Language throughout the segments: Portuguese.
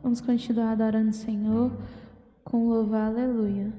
Vamos continuar adorando o Senhor com louvar aleluia.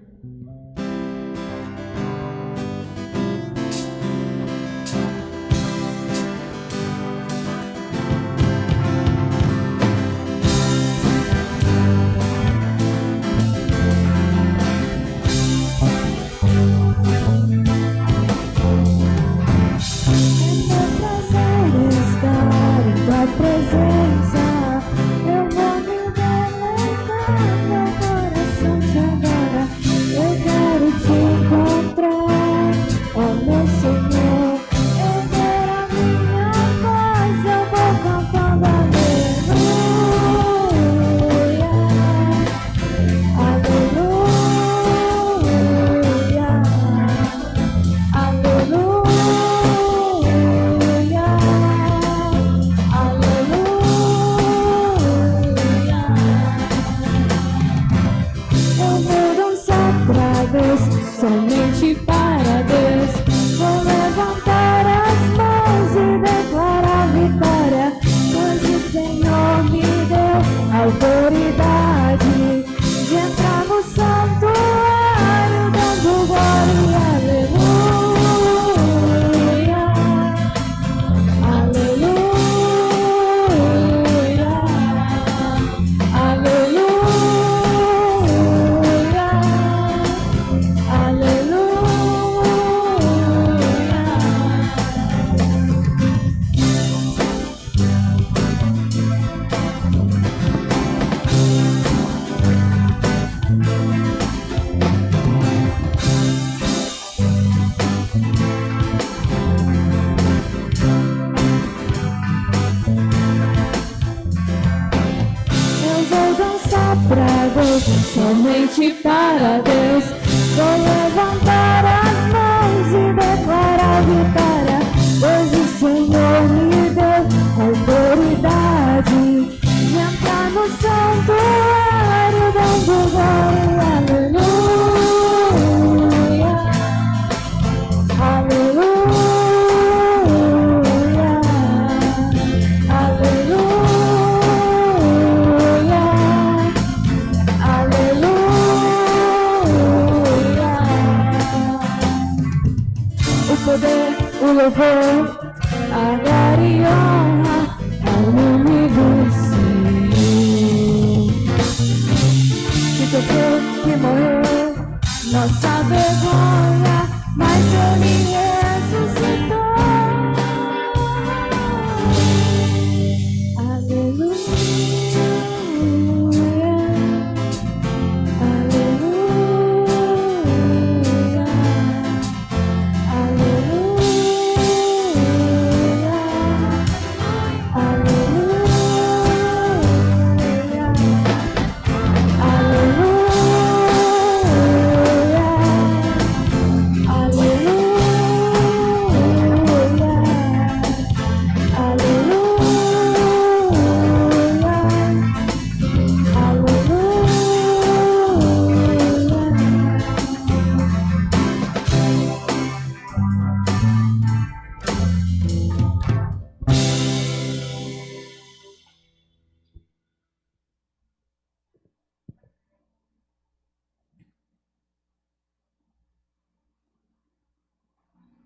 Somente para Deus, vou levantar as mãos e declarar vitória, pois o Senhor me deu autoridade de entrar no santuário dando glória, aleluia, aleluia, aleluia. Somente para Deus, vou levantar as mãos e declarar vitória, pois o Senhor me deu autoridade de entrar no santuário dando glória, aleluia, aleluia, aleluia. O louvor, a glória e honra ao nome do Senhor. Que sofreu, que morreu, nossa vergonha, mas Ele ressuscitou. Aleluia, aleluia,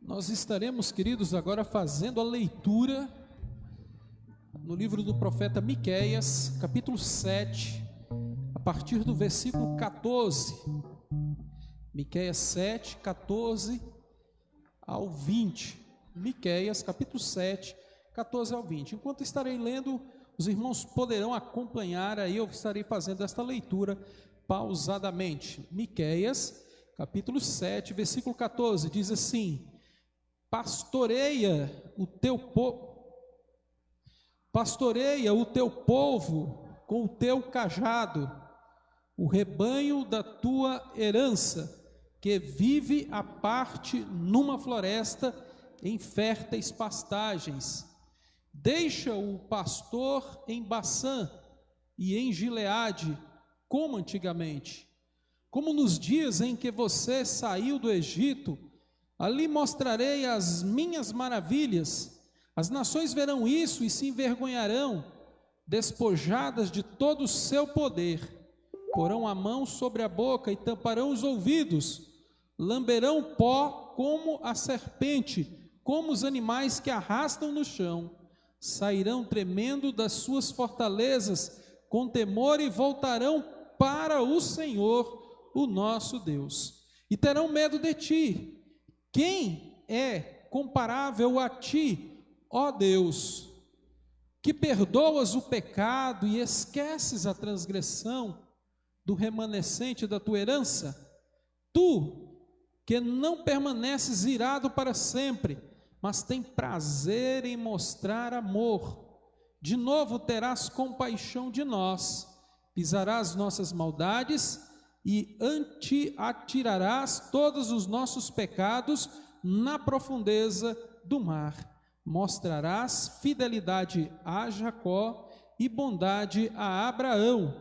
Nós estaremos, queridos, agora fazendo a leitura no livro do profeta Miqueias, capítulo 7, a partir do versículo 14. Miqueias 7, 14 ao 20. Miqueias, capítulo 7, 14 ao 20. Enquanto estarei lendo, os irmãos poderão acompanhar, aí eu estarei fazendo esta leitura pausadamente. Miqueias, capítulo 7, versículo 14, diz assim: Pastoreia o teu povo com o teu cajado, o rebanho da tua herança, que vive à parte numa floresta em férteis pastagens. Deixa o pastor em Baçã e em Gileade, como antigamente, como nos dias em que você saiu do Egito. Ali mostrarei as minhas maravilhas, as nações verão isso e se envergonharão. despojadas de todo o seu poder, porão a mão sobre a boca e tamparão os ouvidos, lamberão pó como a serpente, como os animais que arrastam no chão, sairão tremendo das suas fortalezas com temor e voltarão para o Senhor, o nosso Deus, e terão medo de ti. Quem é comparável a ti, ó Deus, que perdoas o pecado e esqueces a transgressão do remanescente da tua herança? Tu, que não permaneces irado para sempre, mas tem prazer em mostrar amor, de novo terás compaixão de nós, pisarás nossas maldades e atirarás todos os nossos pecados na profundeza do mar. Mostrarás fidelidade a Jacó e bondade a Abraão,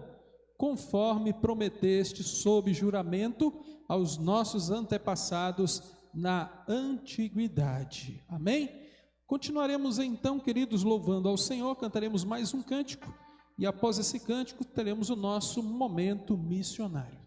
conforme prometeste sob juramento aos nossos antepassados na antiguidade. Amém? Continuaremos então, queridos, louvando ao Senhor, cantaremos mais um cântico e após esse cântico teremos o nosso momento missionário.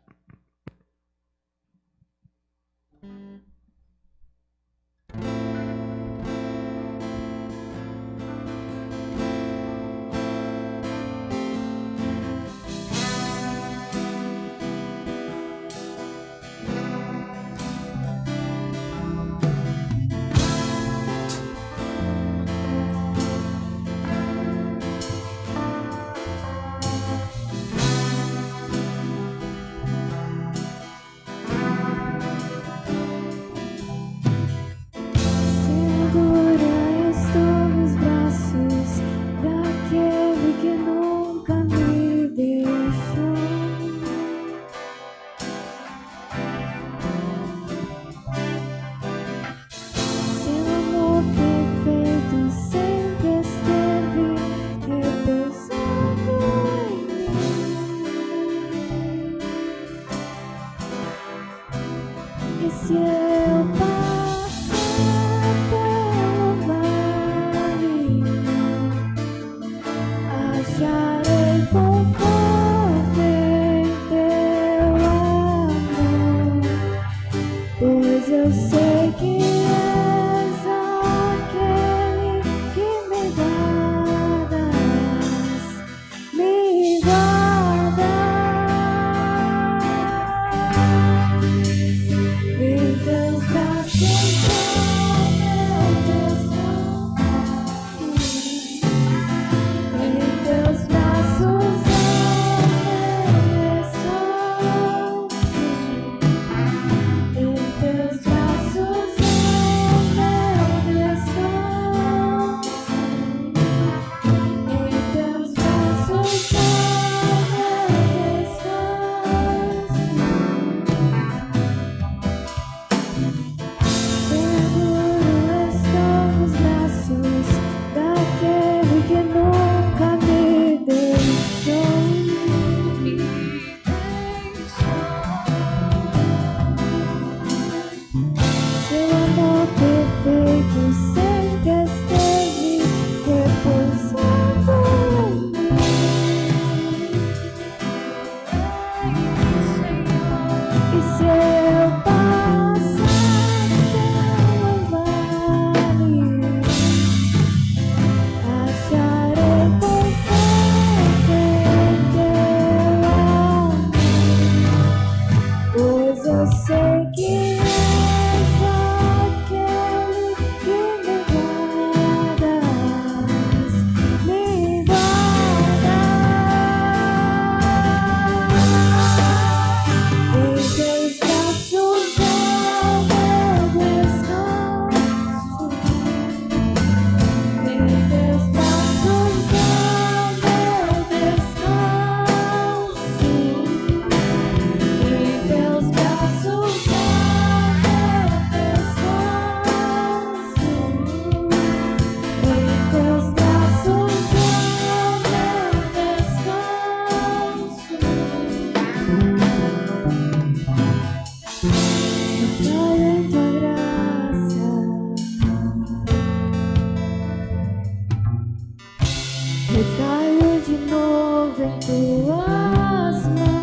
em tuas mãos.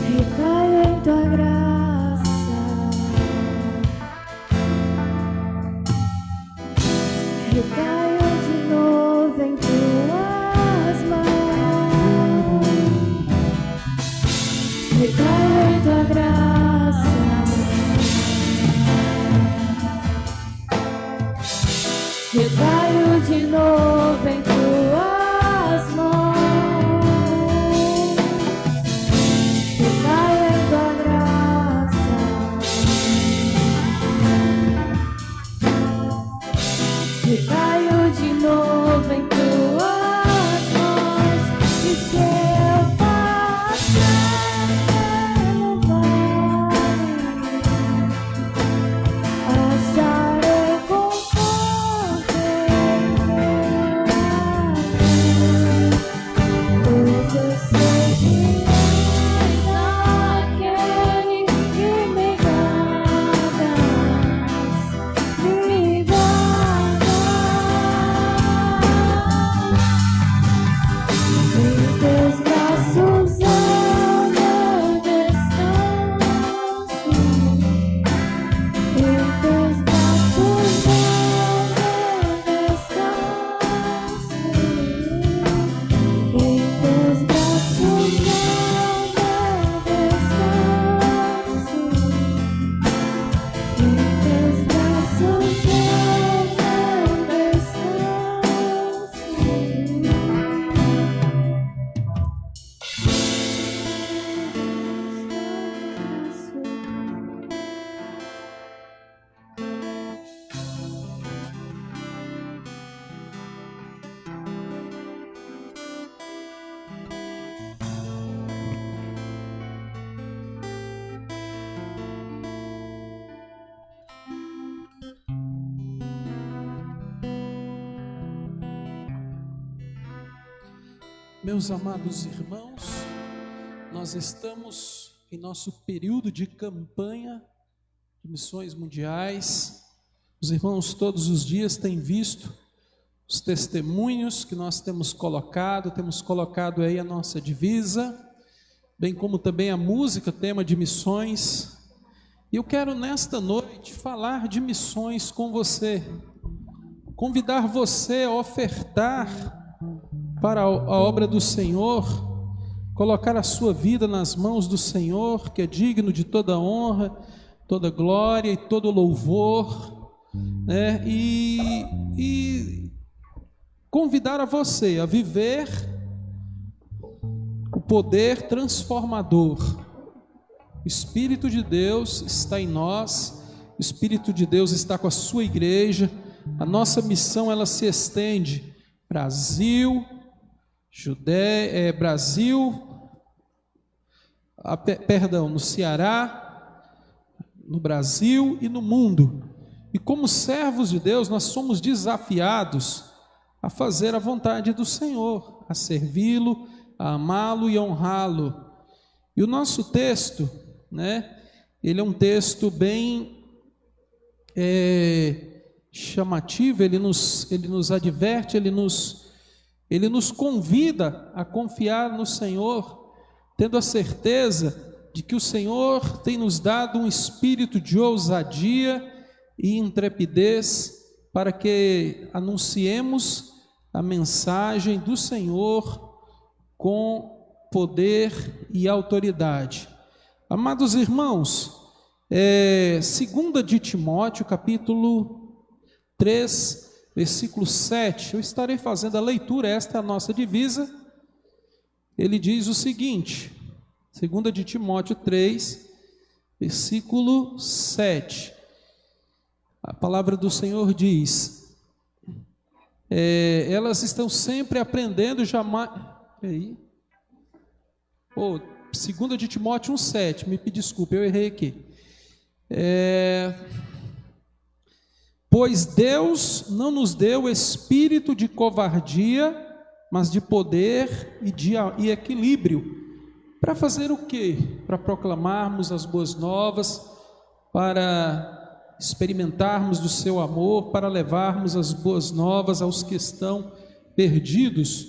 Recaio em tua graça. Recaio de novo em tuas mãos. Recaio em tua graça. Recaio de novo em tuas mãos. Recaio em tua graça. Recaio de novo em tuas mãos. E se eu passar pelo vale, acharei conforto em teu lado. Pois eu sei que és aquele que me guardas, me guardas. Em teus braços é o meu descanso. Em teus braços é o meu descanso. Em teus braços é o meu descanso. Em teus braços é o meu Meus amados irmãos, nós estamos em nosso período de campanha de missões mundiais. Os irmãos todos os dias têm visto os testemunhos que nós temos colocado aí a nossa divisa, bem como também a música, tema de missões. E eu quero nesta noite falar de missões com você, convidar você a ofertar para a obra do Senhor, colocar a sua vida nas mãos do Senhor, que é digno de toda honra, toda glória e todo louvor, né? E convidar a você a viver o poder transformador. O Espírito de Deus está em nós, o Espírito de Deus está com a sua igreja. A nossa missão, ela se estende Brasil, no Ceará, no Brasil e no mundo. E como servos de Deus, nós somos desafiados a fazer a vontade do Senhor, a servi-lo, a amá-lo e honrá-lo. E o nosso texto, né, ele é um texto bem chamativo, ele nos adverte, ele nos convida a confiar no Senhor, tendo a certeza de que o Senhor tem nos dado um espírito de ousadia e intrepidez para que anunciemos a mensagem do Senhor com poder e autoridade. Amados irmãos, 2 de Timóteo, capítulo 3, versículo 7, eu estarei fazendo a leitura, esta é a nossa divisa. Ele diz o seguinte, 2 de Timóteo 3, versículo 7, a palavra do Senhor diz, elas estão sempre aprendendo, jamais... 2 de Timóteo 1,7, me desculpe, eu errei aqui. Pois Deus não nos deu espírito de covardia, mas de poder e equilíbrio. Para fazer o quê? Para proclamarmos as boas novas, para experimentarmos do seu amor, para levarmos as boas novas aos que estão perdidos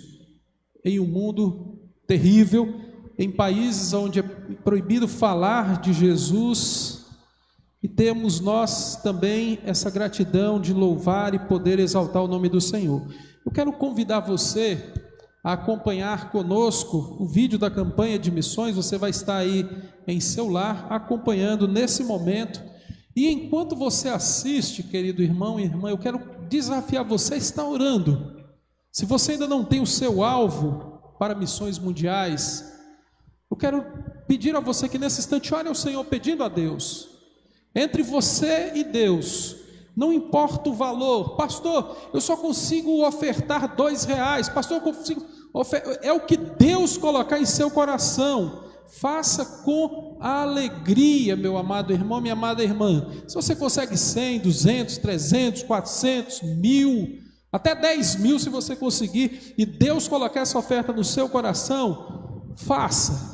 em um mundo terrível, em países onde é proibido falar de Jesus, e temos nós também essa gratidão de louvar e poder exaltar o nome do Senhor. Eu quero convidar você a acompanhar conosco o vídeo da campanha de missões. Você vai estar aí em seu lar acompanhando nesse momento, e enquanto você assiste, querido irmão e irmã, eu quero desafiar você a estar orando. Se você ainda não tem o seu alvo para missões mundiais, eu quero pedir a você que nesse instante ore ao Senhor pedindo a Deus. Entre você e Deus, não importa o valor. Pastor, eu só consigo ofertar R$2. Pastor, eu consigo é o que Deus colocar em seu coração. Faça com alegria, meu amado irmão, minha amada irmã. Se você consegue 100, 200, 300, 400, 1.000, até 10.000 se você conseguir, e Deus colocar essa oferta no seu coração, faça.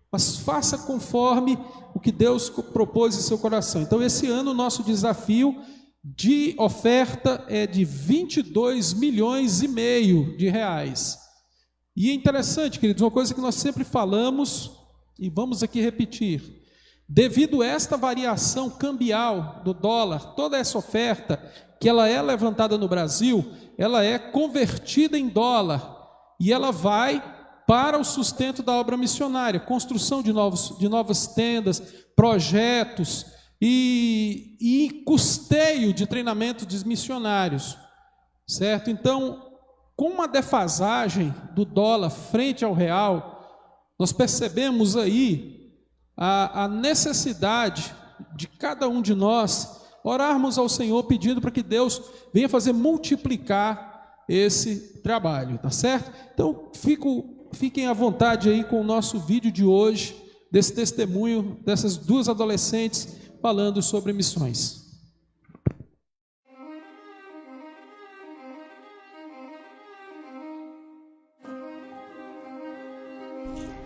Mas faça conforme o que Deus propôs em seu coração. Então, esse ano o nosso desafio de oferta é de 22,5 milhões de reais. E é interessante, queridos, uma coisa que nós sempre falamos, e vamos aqui repetir: devido a esta variação cambial do dólar, toda essa oferta, que ela é levantada no Brasil, ela é convertida em dólar, e ela vai para o sustento da obra missionária, construção de novas tendas, projetos e custeio de treinamento de missionários, certo? Então, com uma defasagem do dólar frente ao real, nós percebemos aí a necessidade de cada um de nós orarmos ao Senhor pedindo para que Deus venha fazer multiplicar esse trabalho, tá certo? Então, fiquem à vontade aí com o nosso vídeo de hoje, desse testemunho dessas duas adolescentes falando sobre missões.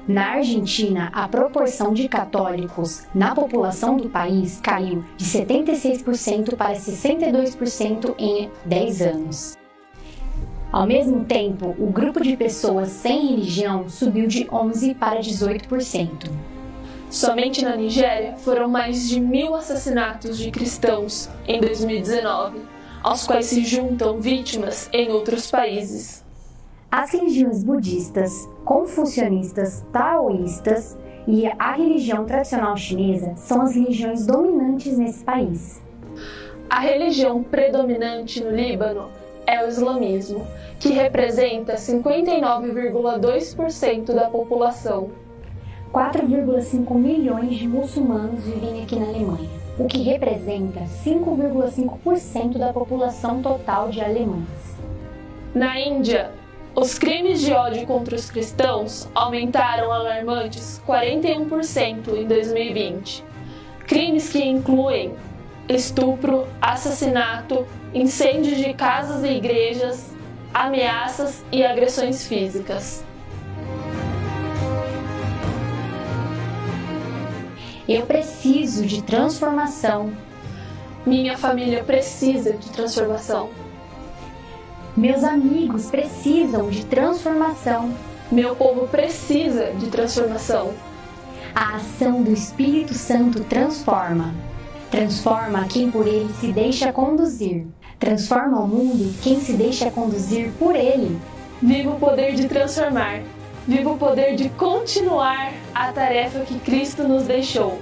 Na Argentina, a proporção de católicos na população do país caiu de 76% para 62% em 10 anos. Ao mesmo tempo, o grupo de pessoas sem religião subiu de 11% para 18%. Somente na Nigéria foram mais de 1.000 assassinatos de cristãos em 2019, aos quais se juntam vítimas em outros países. As religiões budistas, confucionistas, taoístas e a religião tradicional chinesa são as religiões dominantes nesse país. A religião predominante no Líbano é o islamismo, que representa 59,2% da população. 4,5 milhões de muçulmanos vivem aqui na Alemanha, o que representa 5,5% da população total de alemães. Na Índia, os crimes de ódio contra os cristãos aumentaram alarmantes 41% em 2020. Crimes que incluem estupro, assassinato, incêndios de casas e igrejas, ameaças e agressões físicas. Eu preciso de transformação. Minha família precisa de transformação. Meus amigos precisam de transformação. Meu povo precisa de transformação. A ação do Espírito Santo transforma. Transforma quem por ele se deixa conduzir. Transforma o mundo quem se deixa conduzir por ele. Viva o poder de transformar. Viva o poder de continuar a tarefa que Cristo nos deixou.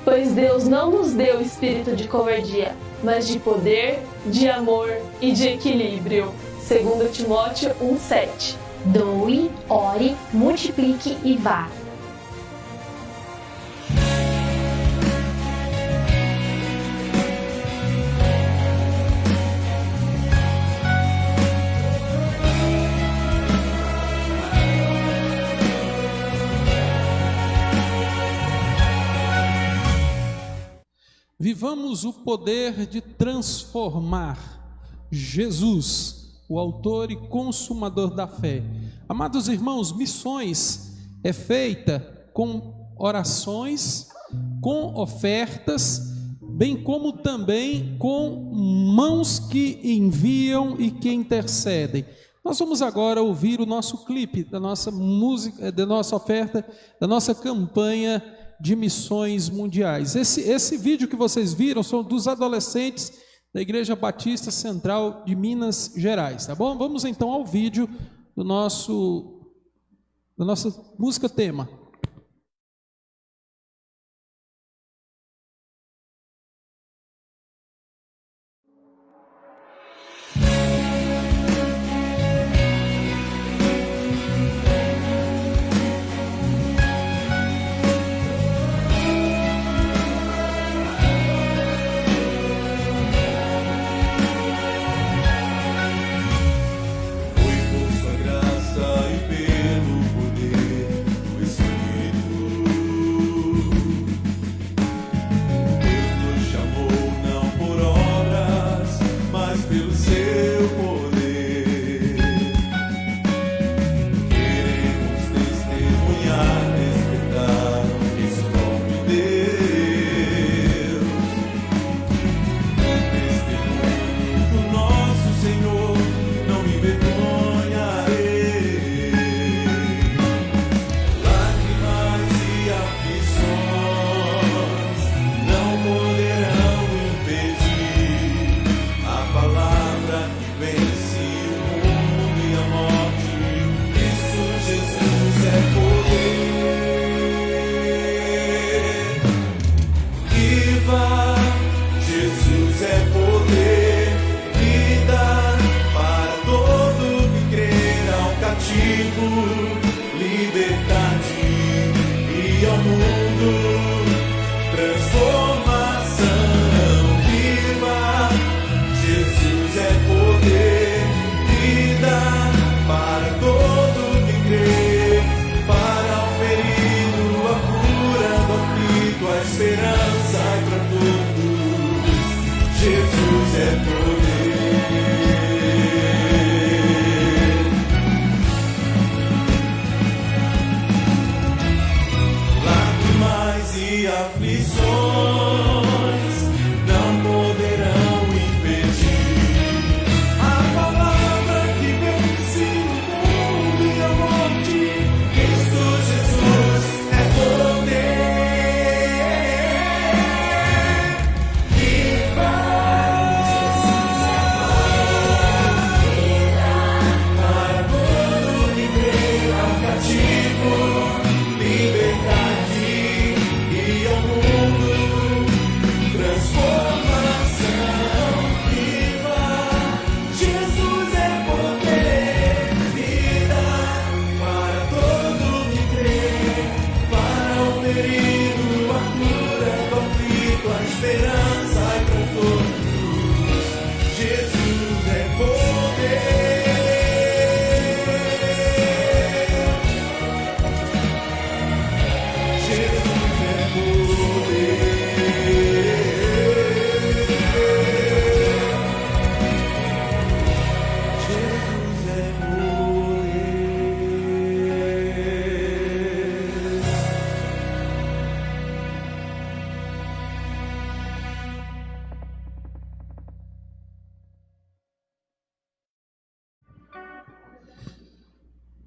Pois Deus não nos deu espírito de covardia, mas de poder, de amor e de equilíbrio. 2 Timóteo 1,7. Doe, ore, multiplique e vá. Vivamos o poder de transformar. Jesus, o autor e consumador da fé. Amados irmãos, missões é feita com orações, com ofertas, bem como também com mãos que enviam e que intercedem. Nós vamos agora ouvir o nosso clipe da nossa música, da nossa oferta, da nossa campanha de missões mundiais. Esse vídeo que vocês viram são dos adolescentes da Igreja Batista Central de Minas Gerais, tá bom? Vamos então ao vídeo da nossa música tema.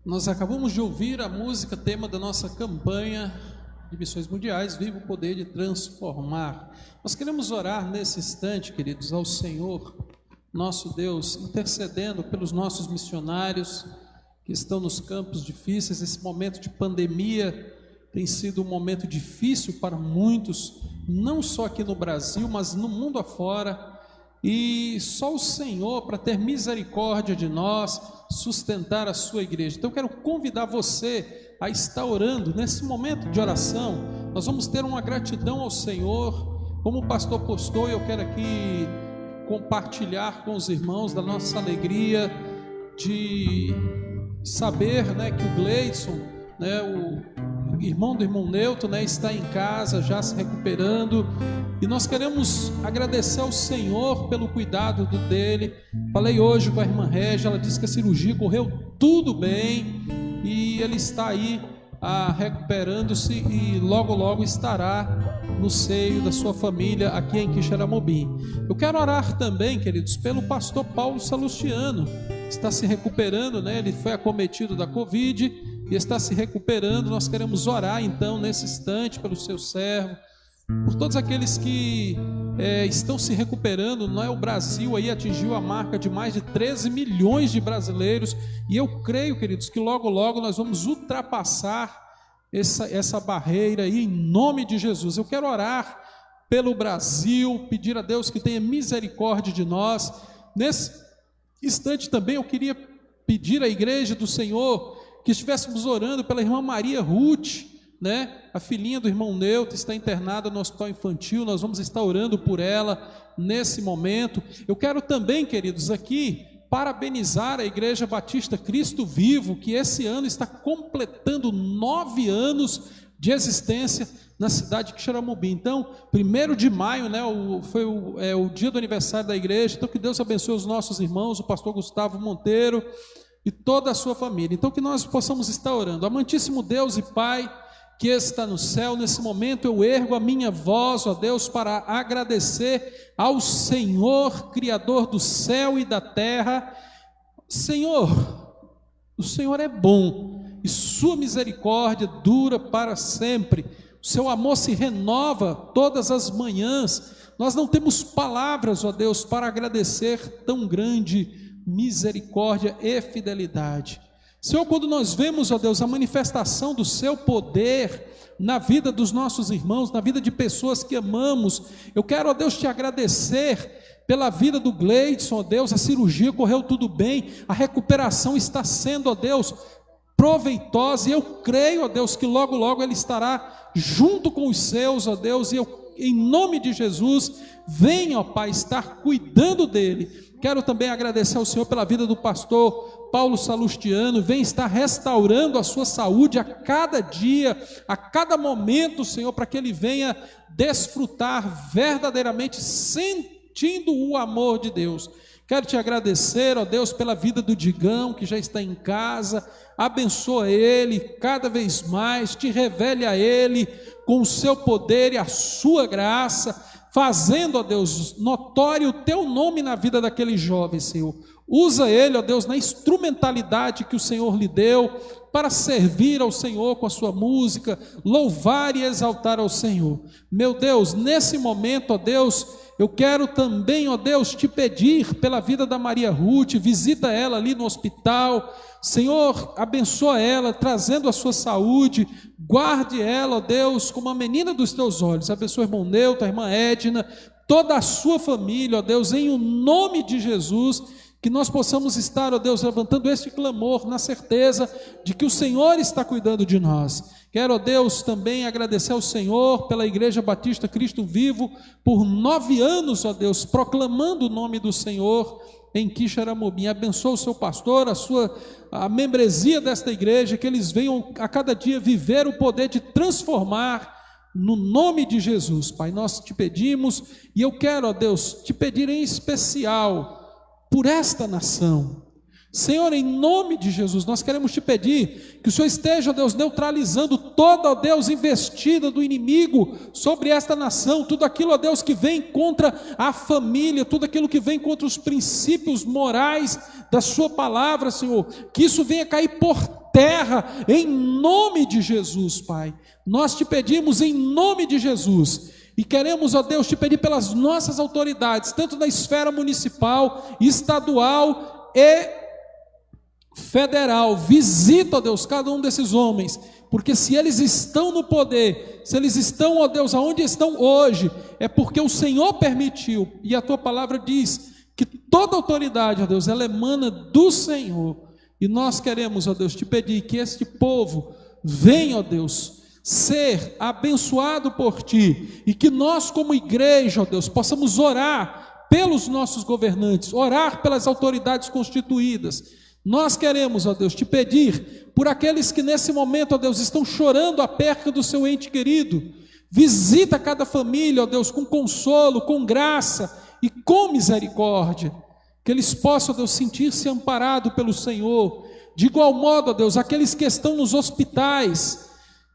Nós acabamos de ouvir a música tema da nossa campanha de missões mundiais, Viva o Poder de Transformar. Nós queremos orar nesse instante, queridos, ao Senhor, nosso Deus, intercedendo pelos nossos missionários que estão nos campos difíceis. Esse momento de pandemia tem sido um momento difícil para muitos, não só aqui no Brasil, mas no mundo afora. E só o Senhor, para ter misericórdia de nós, sustentar a sua igreja. Então eu quero convidar você a estar orando. Nesse momento de oração, nós vamos ter uma gratidão ao Senhor. Como o pastor postou, eu quero aqui compartilhar com os irmãos da nossa alegria de saber, que o Gleison, o irmão do irmão Newton, está em casa já se recuperando, e nós queremos agradecer ao Senhor pelo cuidado dele. Falei hoje com a irmã Régia, ela disse que a cirurgia correu tudo bem e ele está aí recuperando-se e logo logo estará no seio da sua família aqui em Quixeramobim. Eu quero orar também, queridos, pelo pastor Paulo Salustiano, está se recuperando, né? Ele foi acometido da Covid e está se recuperando. Nós queremos orar então nesse instante pelo seu servo, por todos aqueles que estão se recuperando. Não é? O Brasil aí atingiu a marca de mais de 13 milhões de brasileiros, e eu creio, queridos, que logo logo nós vamos ultrapassar essa barreira aí, em nome de Jesus. Eu quero orar pelo Brasil, pedir a Deus que tenha misericórdia de nós. Nesse instante também eu queria pedir à igreja do Senhor que estivéssemos orando pela irmã Maria Ruth, né? A filhinha do irmão Neuto está internada no hospital infantil. Nós vamos estar orando por ela nesse momento. Eu quero também, queridos, aqui parabenizar a Igreja Batista Cristo Vivo, que esse ano está completando 9 anos de existência na cidade de Quixeramobim. Então, 1º de maio, né, foi o dia do aniversário da igreja. Então, que Deus abençoe os nossos irmãos, o pastor Gustavo Monteiro e toda a sua família. Então, que nós possamos estar orando. Amantíssimo Deus e Pai que está no céu, nesse momento eu ergo a minha voz, ó Deus, para agradecer ao Senhor, Criador do céu e da terra. Senhor, o Senhor é bom e sua misericórdia dura para sempre. O seu amor se renova todas as manhãs. Nós não temos palavras, ó Deus, para agradecer tão grande misericórdia e fidelidade. Senhor, quando nós vemos, ó Deus, a manifestação do seu poder na vida dos nossos irmãos, na vida de pessoas que amamos, eu quero, ó Deus, te agradecer pela vida do Gleidson, ó Deus. A cirurgia correu tudo bem, a recuperação está sendo, ó Deus, proveitosa, e eu creio, ó Deus, que logo logo ele estará junto com os seus, ó Deus, e eu, em nome de Jesus, venha, ó Pai, estar cuidando dele. Quero também agradecer ao Senhor pela vida do pastor Paulo Salustiano. Vem estar restaurando a sua saúde a cada dia, a cada momento, Senhor, para que ele venha desfrutar verdadeiramente, sentindo o amor de Deus. Quero te agradecer, ó Deus, pela vida do Digão, que já está em casa. Abençoa ele cada vez mais, te revele a ele com o seu poder e a sua graça, fazendo, ó Deus, notório o teu nome na vida daquele jovem, Senhor. Usa ele, ó Deus, na instrumentalidade que o Senhor lhe deu, para servir ao Senhor com a sua música, louvar e exaltar ao Senhor. Meu Deus, nesse momento, ó Deus, eu quero também, ó Deus, te pedir pela vida da Maria Ruth. Visita ela ali no hospital, Senhor, abençoa ela, trazendo a sua saúde, guarde ela, ó Deus, como a menina dos teus olhos. Abençoa o irmão Neuto, a irmã Edna, toda a sua família, ó Deus, em o nome de Jesus. Que nós possamos estar, ó Deus, levantando este clamor na certeza de que o Senhor está cuidando de nós. Quero, ó Deus, também agradecer ao Senhor pela Igreja Batista Cristo Vivo, por 9 anos, ó Deus, proclamando o nome do Senhor em Quixeramobim. Abençoa o seu pastor, a membresia desta igreja, que eles venham a cada dia viver o poder de transformar no nome de Jesus. Pai, nós te pedimos, e eu quero, ó Deus, te pedir em especial por esta nação. Senhor, em nome de Jesus, nós queremos te pedir que o Senhor esteja, ó Deus, neutralizando toda, ó Deus, investida do inimigo sobre esta nação, tudo aquilo, ó Deus, que vem contra a família, tudo aquilo que vem contra os princípios morais da sua palavra, Senhor, que isso venha cair por terra, em nome de Jesus, Pai. Nós te pedimos em nome de Jesus. E queremos, ó Deus, te pedir pelas nossas autoridades, tanto na esfera municipal, estadual e federal. Visita, ó Deus, cada um desses homens, porque se eles estão no poder, se eles estão, ó Deus, aonde estão hoje, é porque o Senhor permitiu, e a tua palavra diz que toda autoridade, ó Deus, ela emana do Senhor. E nós queremos, ó Deus, te pedir que este povo venha, ó Deus, ser abençoado por ti, e que nós como igreja, ó Deus, possamos orar pelos nossos governantes, orar pelas autoridades constituídas. Nós queremos, ó Deus, te pedir por aqueles que nesse momento, ó Deus, estão chorando a perca do seu ente querido. Visita cada família, ó Deus, com consolo, com graça e com misericórdia, que eles possam, ó Deus, sentir-se amparados pelo Senhor. De igual modo, ó Deus, aqueles que estão nos hospitais,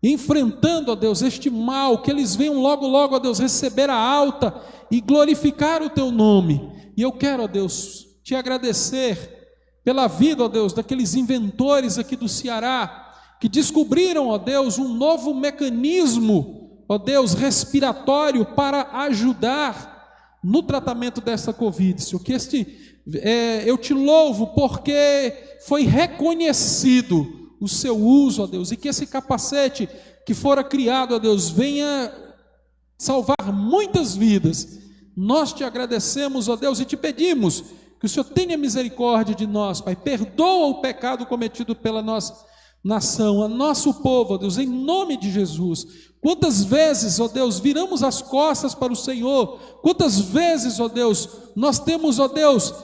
enfrentando, ó Deus, este mal, que eles venham logo, logo, ó Deus, receber a alta e glorificar o teu nome. E eu quero, ó Deus, te agradecer pela vida, ó Deus, daqueles inventores aqui do Ceará, que descobriram, ó Deus, um novo mecanismo, ó Deus, respiratório para ajudar no tratamento dessa Covid. Senhor, que eu te louvo porque foi reconhecido o seu uso, ó Deus, e que esse capacete que fora criado, ó Deus, venha salvar muitas vidas. Nós te agradecemos, ó Deus, e te pedimos que o Senhor tenha misericórdia de nós, Pai. Perdoa o pecado cometido pela nossa nação, a nosso povo, ó Deus, em nome de Jesus. Quantas vezes, ó Deus, viramos as costas para o Senhor? Quantas vezes, ó Deus, nós temos, ó Deus,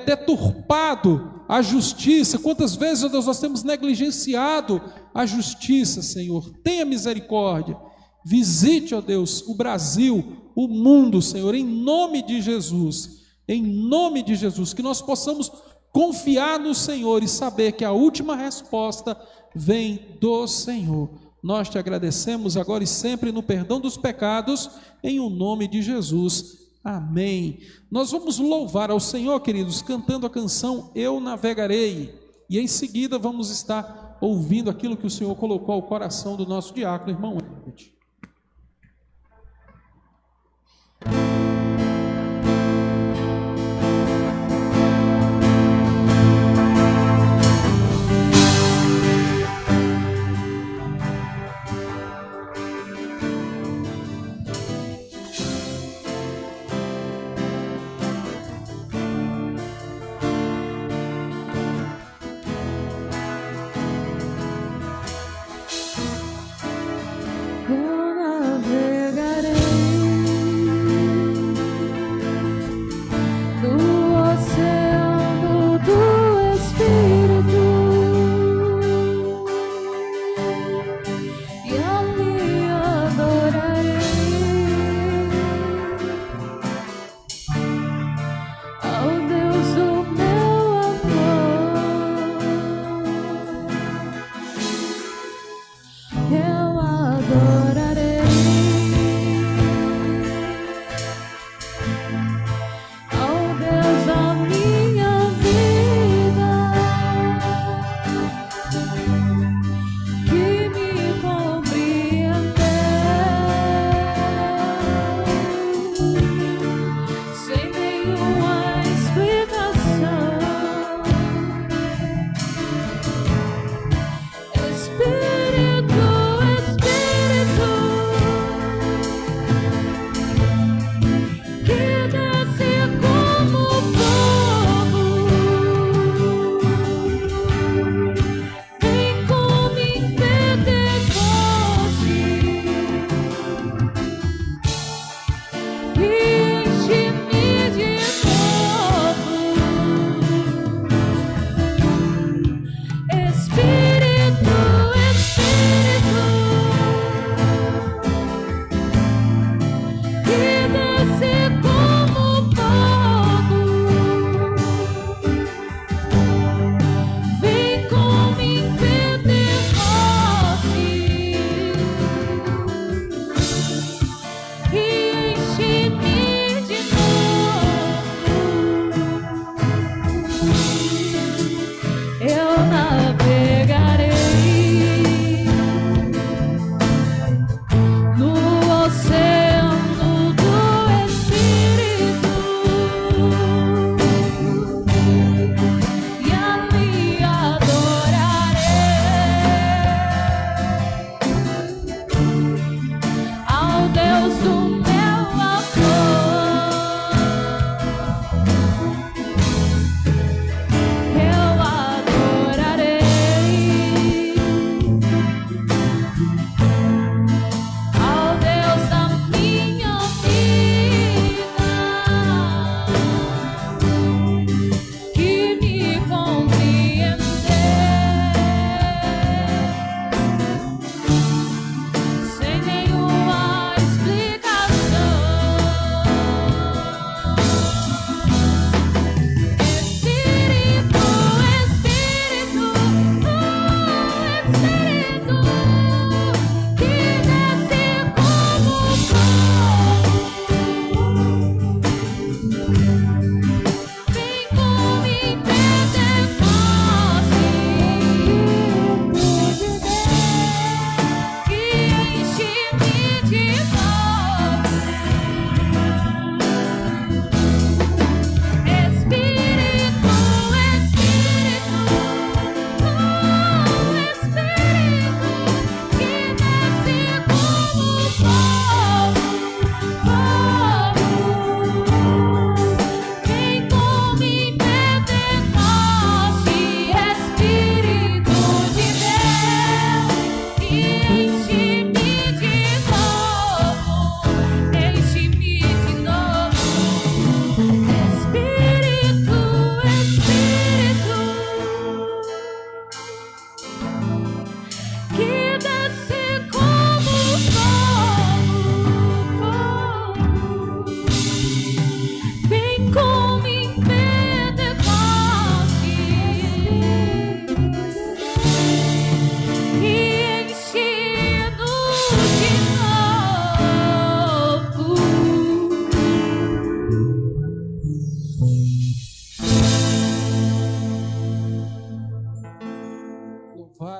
deturpado a justiça? Quantas vezes, ó Deus, nós temos negligenciado a justiça, Senhor? Tenha misericórdia. Visite, ó Deus, o Brasil, o mundo, Senhor, em nome de Jesus. Em nome de Jesus, que nós possamos confiar no Senhor e saber que a última resposta vem do Senhor. Nós te agradecemos agora e sempre no perdão dos pecados, em o nome de Jesus. Amém. Nós vamos louvar ao Senhor, queridos, cantando a canção Eu Navegarei. E em seguida vamos estar ouvindo aquilo que o Senhor colocou ao coração do nosso diácono, irmão Herbert.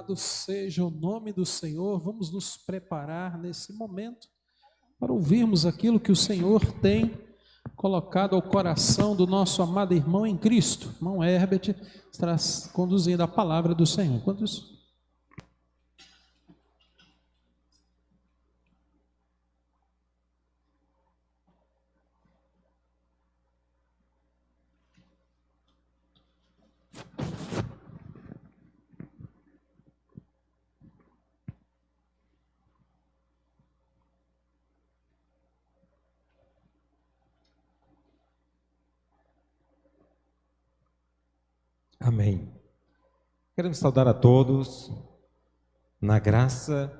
Louvado seja o nome do Senhor. Vamos nos preparar nesse momento para ouvirmos aquilo que o Senhor tem colocado ao coração do nosso amado irmão em Cristo. Irmão Herbert estará conduzindo a palavra do Senhor. Enquanto isso, amém. Queremos saudar a todos na graça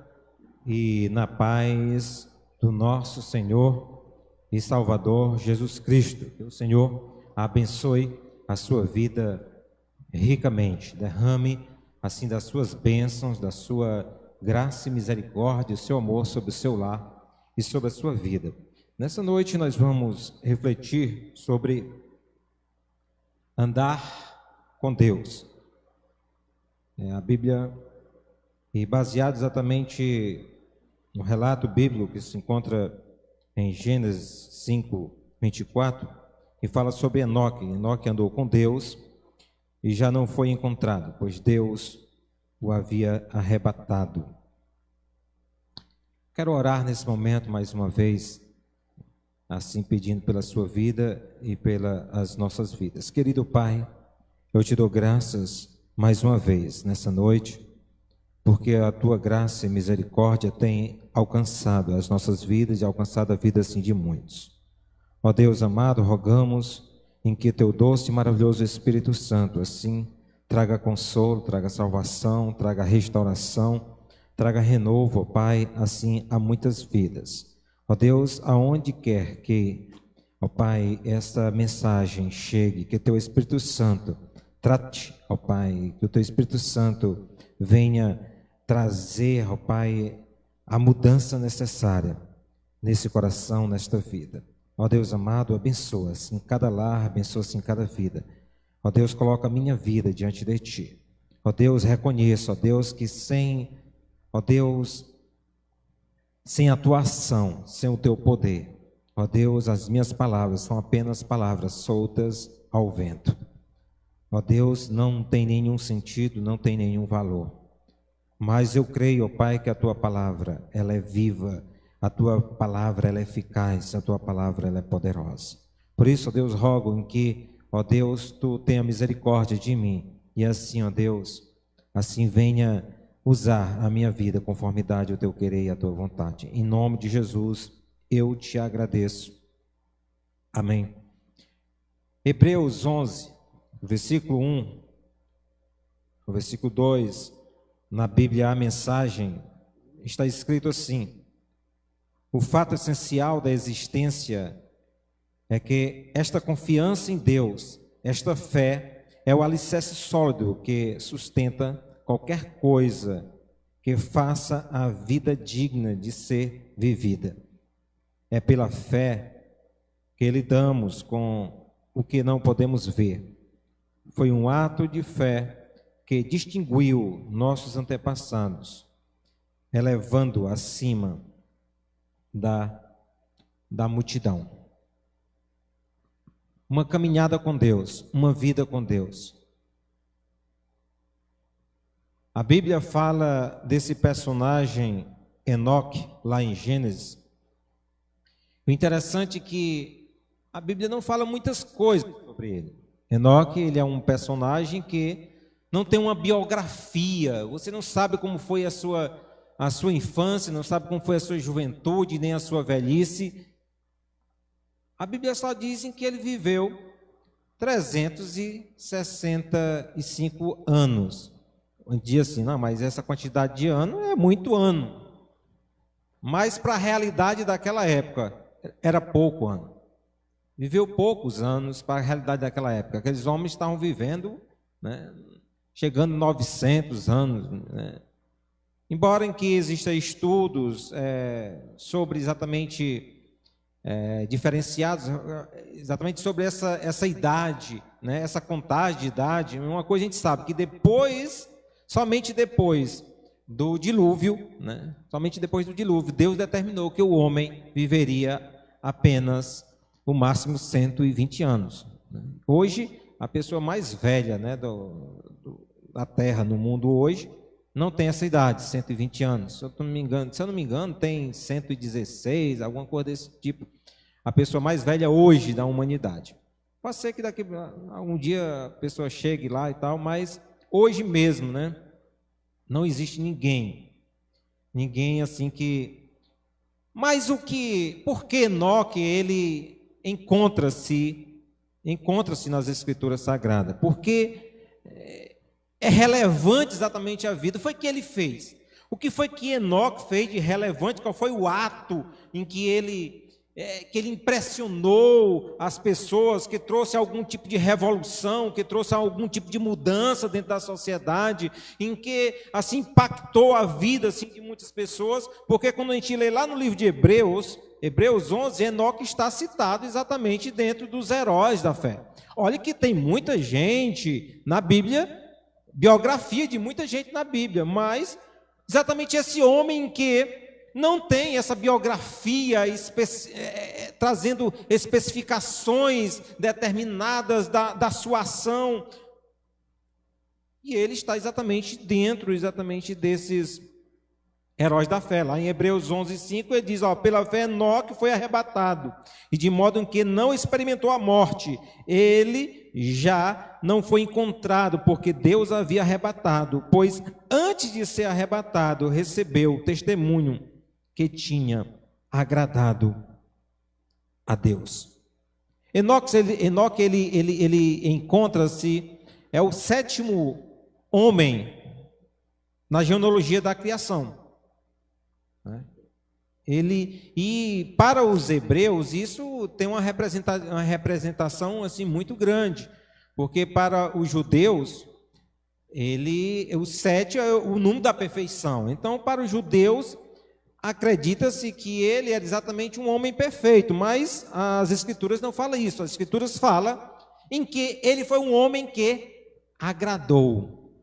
e na paz do nosso Senhor e Salvador Jesus Cristo. Que o Senhor abençoe a sua vida ricamente, derrame assim das suas bênçãos, da sua graça e misericórdia, o seu amor sobre o seu lar e sobre a sua vida. Nessa noite nós vamos refletir sobre andar com Deus. A Bíblia, e baseado exatamente no relato bíblico que se encontra em Gênesis 5:24, que fala sobre Enoque. Enoque andou com Deus e já não foi encontrado, pois Deus o havia arrebatado. Quero orar nesse momento mais uma vez, assim pedindo pela sua vida e pelas nossas vidas. Querido Pai, eu te dou graças mais uma vez nessa noite, porque a tua graça e misericórdia tem alcançado as nossas vidas e alcançado a vida assim de muitos. Ó Deus amado, rogamos em que teu doce e maravilhoso Espírito Santo assim traga consolo, traga salvação, traga restauração, traga renovo, ó Pai, assim a muitas vidas. Ó Deus, aonde quer que, ó Pai, essa mensagem chegue, que teu Espírito Santo trate, ó Pai, que o teu Espírito Santo venha trazer, ó Pai, a mudança necessária nesse coração, nesta vida. Ó Deus amado, abençoa-se em cada lar, abençoa-se em cada vida. Ó Deus, coloca a minha vida diante de Ti. Ó Deus, reconheço, ó Deus, que sem a Tua ação, sem o Teu poder, ó Deus, as minhas palavras são apenas palavras soltas ao vento. Ó Deus, não tem nenhum sentido, não tem nenhum valor. Mas eu creio, ó Pai, que a Tua palavra, ela é viva, a Tua palavra, ela é eficaz, a Tua palavra, ela é poderosa. Por isso, ó Deus, rogo em que, ó Deus, Tu tenha misericórdia de mim. E assim, ó Deus, assim venha usar a minha vida conformidade ao Teu querer e à Tua vontade. Em nome de Jesus, eu Te agradeço. Amém. Hebreus 11. Versículo 1, o versículo 2, na Bíblia a mensagem, está escrito assim: o fato essencial da existência é que esta confiança em Deus, esta fé, é o alicerce sólido que sustenta qualquer coisa que faça a vida digna de ser vivida. É pela fé que lidamos com o que não podemos ver. Foi um ato de fé que distinguiu nossos antepassados, elevando acima da multidão. Uma caminhada com Deus, uma vida com Deus. A Bíblia fala desse personagem Enoque, lá em Gênesis. O interessante é que a Bíblia não fala muitas coisas sobre ele. Enoque, ele é um personagem que não tem uma biografia. Você não sabe como foi a sua infância, não sabe como foi a sua juventude, nem a sua velhice. A Bíblia só diz que ele viveu 365 anos. Um dia assim, não, mas essa quantidade de anos é muito ano. Mas para a realidade daquela época, era pouco ano. Viveu poucos anos para a realidade daquela época. Aqueles homens estavam vivendo, né, chegando a 900 anos. Né? Embora em que existam estudos sobre exatamente, diferenciados, exatamente sobre essa idade, né, essa contagem de idade, uma coisa a gente sabe, que depois Somente depois do dilúvio, né? Somente depois do dilúvio, Deus determinou que o homem viveria apenas o máximo 120 anos. Hoje, a pessoa mais velha, né, da Terra, no mundo hoje, não tem essa idade, 120 anos. Se eu não me engano, tem 116, alguma coisa desse tipo. A pessoa mais velha hoje da humanidade. Pode ser que daqui a algum dia a pessoa chegue lá e tal, mas hoje mesmo, né, não existe ninguém assim que... Mas por que Enoque, ele encontra-se nas Escrituras Sagradas? Porque é relevante exatamente a vida. Foi o que ele fez. O que foi que Enoque fez de relevante? Qual foi o ato em que ele impressionou as pessoas, que trouxe algum tipo de revolução, que trouxe algum tipo de mudança dentro da sociedade, em que assim impactou a vida assim, de muitas pessoas? Porque quando a gente lê lá no livro de Hebreus 11, Enoque está citado exatamente dentro dos heróis da fé. Olha que tem muita gente na Bíblia, biografia de muita gente na Bíblia, mas exatamente esse homem que não tem essa biografia trazendo especificações determinadas da sua ação, e ele está exatamente dentro desses heróis da fé. Lá em Hebreus 11:5 ele diz, pela fé Enoque foi arrebatado, e de modo em que não experimentou a morte, ele já não foi encontrado, porque Deus havia arrebatado, pois antes de ser arrebatado recebeu o testemunho que tinha agradado a Deus. Enoque ele encontra-se, é o 7º homem na genealogia da criação. E para os hebreus isso tem uma representação assim muito grande, porque para os judeus o 7 é o número da perfeição. Então, para os judeus acredita-se que ele era exatamente um homem perfeito, mas as Escrituras não falam isso. As Escrituras falam em que ele foi um homem que agradou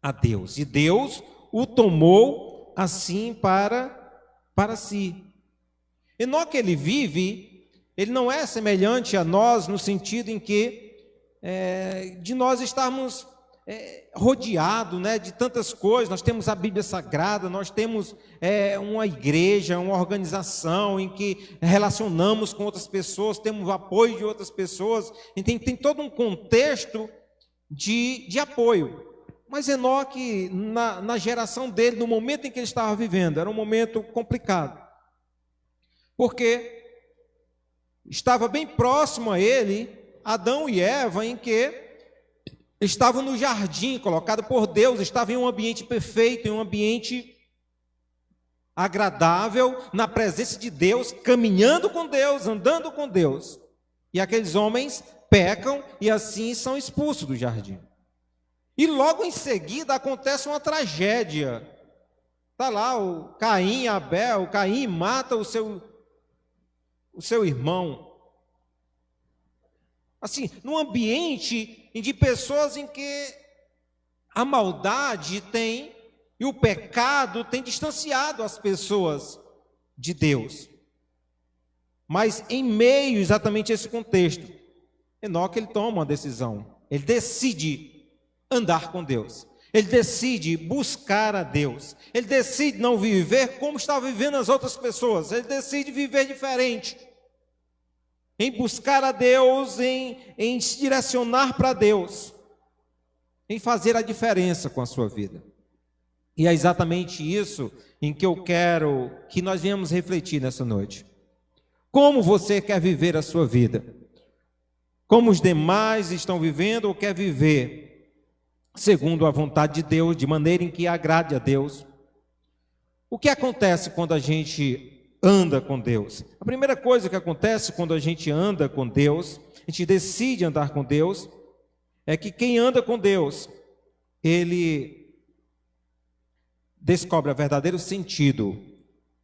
a Deus, e Deus o tomou assim para si. Enoque, ele não é semelhante a nós no sentido em que de nós estarmos rodeado, né, de tantas coisas. Nós temos a Bíblia Sagrada, nós temos uma igreja, uma organização em que relacionamos com outras pessoas, temos o apoio de outras pessoas, e tem todo um contexto de apoio. Mas Enoque, na geração dele, no momento em que ele estava vivendo, era um momento complicado, porque estava bem próximo a ele Adão e Eva, em que estavam no jardim, colocado por Deus, estavam em um ambiente perfeito, em um ambiente agradável, na presença de Deus, caminhando com Deus, andando com Deus. E aqueles homens pecam e assim são expulsos do jardim. E logo em seguida acontece uma tragédia. Está lá o Caim e Abel. O Caim mata o seu irmão. Assim, num ambiente de pessoas em que a maldade e o pecado tem distanciado as pessoas de Deus. Mas em meio exatamente a esse contexto, Enoque, ele toma uma decisão. Ele decide andar com Deus. Ele decide buscar a Deus. Ele decide não viver como estava vivendo as outras pessoas. Ele decide viver diferente. Em buscar a Deus, em se direcionar para Deus, em fazer a diferença com a sua vida. E é exatamente isso em que eu quero que nós venhamos refletir nessa noite. Como você quer viver a sua vida? Como os demais estão vivendo ou quer viver segundo a vontade de Deus, de maneira em que agrade a Deus? O que acontece quando a gente anda com Deus? A primeira coisa que acontece quando a gente anda com Deus, a gente decide andar com Deus, é que quem anda com Deus, ele descobre o verdadeiro sentido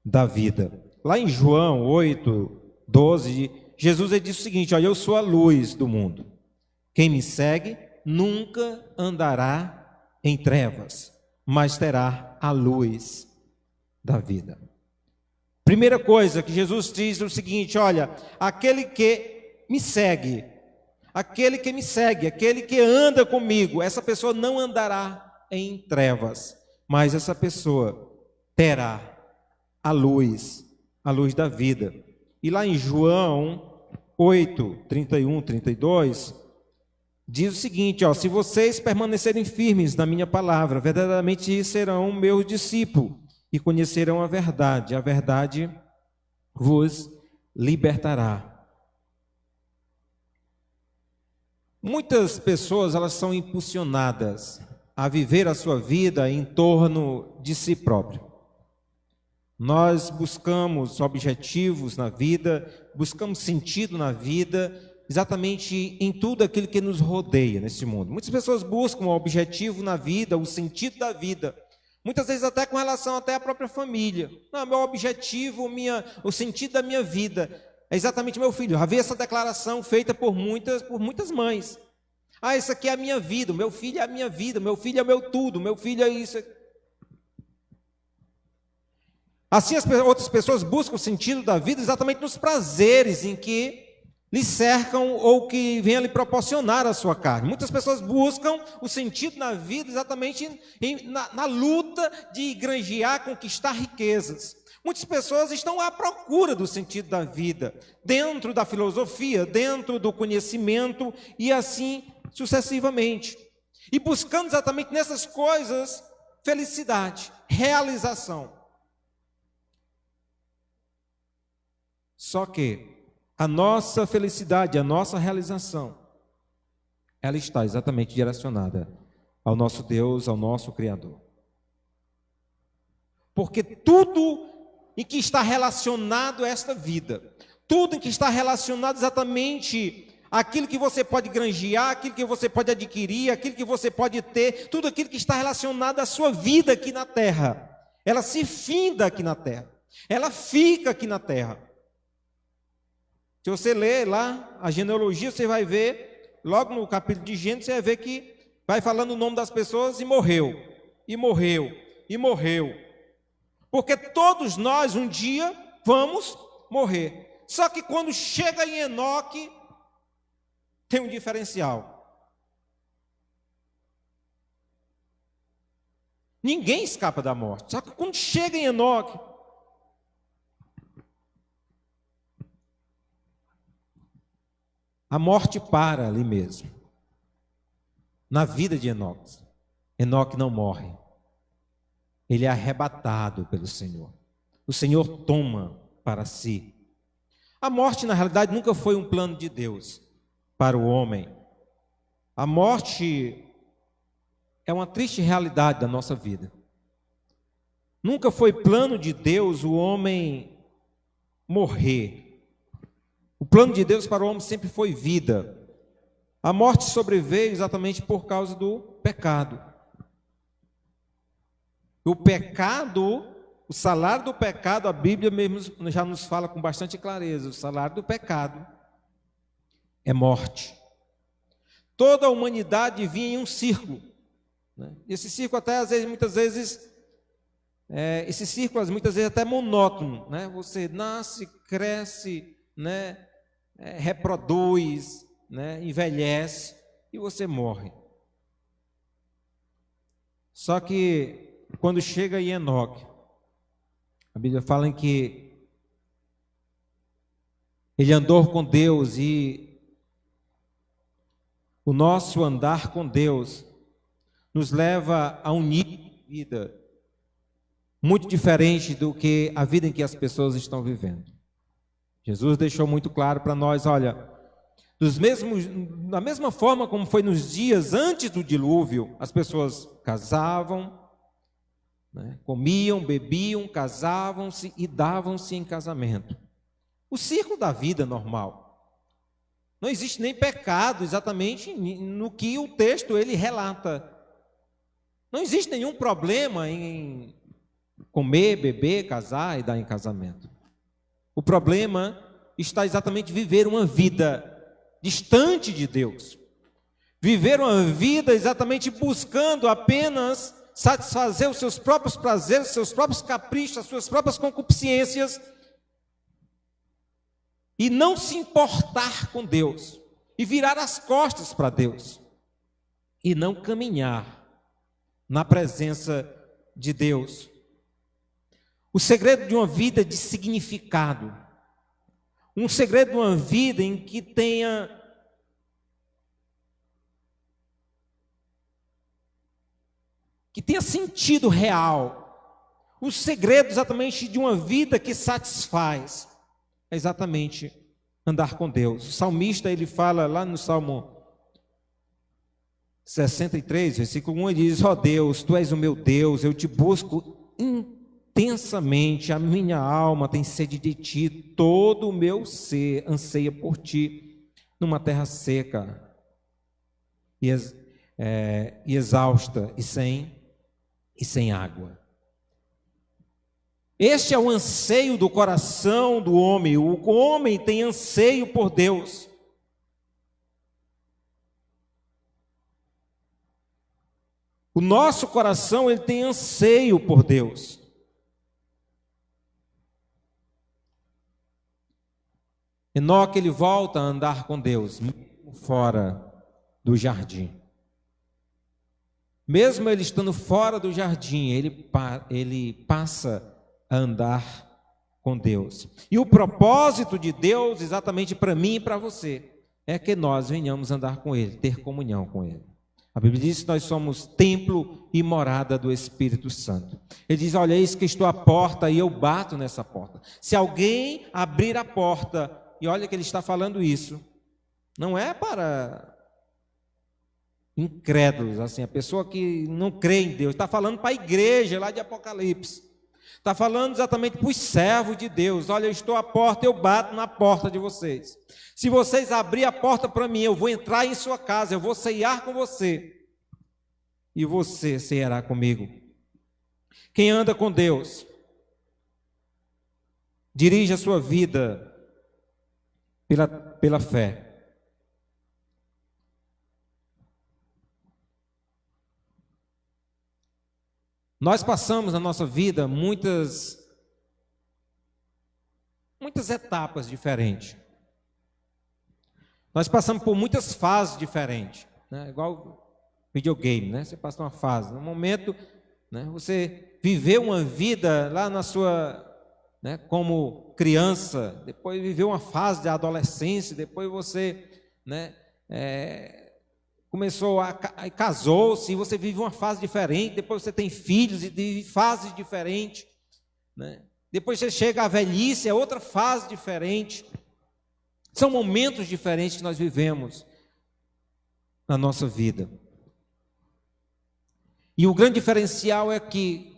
da vida. Lá em João 8:12, Jesus ele diz o seguinte: olha, eu sou a luz do mundo. Quem me segue nunca andará em trevas, mas terá a luz da vida. Primeira coisa que Jesus diz é o seguinte: olha, aquele que me segue, aquele que anda comigo, essa pessoa não andará em trevas, mas essa pessoa terá a luz da vida. E lá em João 8, 31, 32, diz o seguinte: ó, se vocês permanecerem firmes na minha palavra, verdadeiramente serão meus discípulos e conhecerão a verdade vos libertará. Muitas pessoas, elas são impulsionadas a viver a sua vida em torno de si próprio. Nós buscamos objetivos na vida, buscamos sentido na vida, exatamente em tudo aquilo que nos rodeia nesse mundo. Muitas pessoas buscam o objetivo na vida, o sentido da vida, muitas vezes até com relação até à própria família. Não, meu objetivo, o sentido da minha vida é exatamente meu filho. Já vi essa declaração feita por muitas mães. Ah, isso aqui é a minha vida, o meu filho é a minha vida, meu filho é o meu tudo, meu filho é isso. Assim, as outras pessoas buscam o sentido da vida exatamente nos prazeres em que lhe cercam ou que venham lhe proporcionar a sua carne. Muitas pessoas buscam o sentido na vida exatamente na luta de granjear, conquistar riquezas. Muitas pessoas estão à procura do sentido da vida, dentro da filosofia, dentro do conhecimento e assim sucessivamente. E buscando exatamente nessas coisas felicidade, realização. Só que a nossa felicidade, a nossa realização, ela está exatamente direcionada ao nosso Deus, ao nosso Criador. Porque tudo em que está relacionado a esta vida, tudo em que está relacionado exatamente àquilo que você pode granjear, aquilo que você pode adquirir, aquilo que você pode ter, tudo aquilo que está relacionado à sua vida aqui na terra, ela se finda aqui na terra, ela fica aqui na terra. Se você ler lá a genealogia, você vai ver, logo no capítulo de Gênesis, você vai ver que vai falando o nome das pessoas e morreu, e morreu, e morreu. Porque todos nós um dia vamos morrer. Só que quando chega em Enoque, tem um diferencial. Ninguém escapa da morte. Só que quando chega em Enoque, a morte para ali mesmo. Na vida de Enoque. Enoque não morre. Ele é arrebatado pelo Senhor. O Senhor toma para si. A morte, na realidade, nunca foi um plano de Deus para o homem. A morte é uma triste realidade da nossa vida. Nunca foi plano de Deus o homem morrer. O plano de Deus para o homem sempre foi vida. A morte sobreveio exatamente por causa do pecado. O pecado, o salário do pecado, a Bíblia mesmo já nos fala com bastante clareza. O salário do pecado é morte. Toda a humanidade vinha em um círculo. Esse círculo até muitas vezes até monótono. Você nasce, cresce, reproduz, envelhece e você morre. Só que quando chega em Enoque, a Bíblia fala em que ele andou com Deus e o nosso andar com Deus nos leva a um nível de vida muito diferente do que a vida em que as pessoas estão vivendo. Jesus deixou muito claro para nós, olha, da mesma forma como foi nos dias antes do dilúvio, as pessoas casavam, comiam, bebiam, casavam-se e davam-se em casamento. O ciclo da vida normal. Não existe nem pecado exatamente no que o texto ele relata. Não existe nenhum problema em comer, beber, casar e dar em casamento. O problema está exatamente em viver uma vida distante de Deus. Viver uma vida exatamente buscando apenas satisfazer os seus próprios prazeres, os seus próprios caprichos, as suas próprias concupiscências, e não se importar com Deus, e virar as costas para Deus, e não caminhar na presença de Deus. O segredo de uma vida de significado, um segredo de uma vida em que tenha sentido real, o segredo exatamente de uma vida que satisfaz, é exatamente andar com Deus. O salmista, ele fala lá no Salmo 63, versículo 1, ele diz: ó Deus, Tu és o meu Deus, eu te busco intensamente, a minha alma tem sede de Ti, todo o meu ser anseia por Ti, numa terra seca e exausta e sem água. Este é o anseio do coração do homem. O homem tem anseio por Deus. O nosso coração, ele tem anseio por Deus. Enoque, ele volta a andar com Deus, mesmo fora do jardim. Mesmo ele estando fora do jardim, ele passa a andar com Deus. E o propósito de Deus, exatamente para mim e para você, é que nós venhamos andar com Ele, ter comunhão com Ele. A Bíblia diz que nós somos templo e morada do Espírito Santo. Ele diz: olha, eis que estou à porta e eu bato nessa porta. Se alguém abrir a porta, e olha que ele está falando isso, não é para incrédulos, assim, a pessoa que não crê em Deus, está falando para a igreja lá de Apocalipse, está falando exatamente para os servos de Deus: olha, eu estou à porta, eu bato na porta de vocês. Se vocês abrirem a porta para mim, eu vou entrar em sua casa, eu vou ceiar com você, e você ceará comigo. Quem anda com Deus, dirige a sua vida pela fé. Nós passamos na nossa vida muitas etapas diferentes. Nós passamos por muitas fases diferentes, né? Igual videogame, né? Você passa uma fase, um momento, né? Você viveu uma vida lá na sua, né, como criança, depois viveu uma fase de adolescência, depois você, né, começou casou-se, e você vive uma fase diferente, depois você tem filhos e vive fases diferentes, né? Depois você chega à velhice, é outra fase diferente. São momentos diferentes que nós vivemos na nossa vida. E o grande diferencial é que,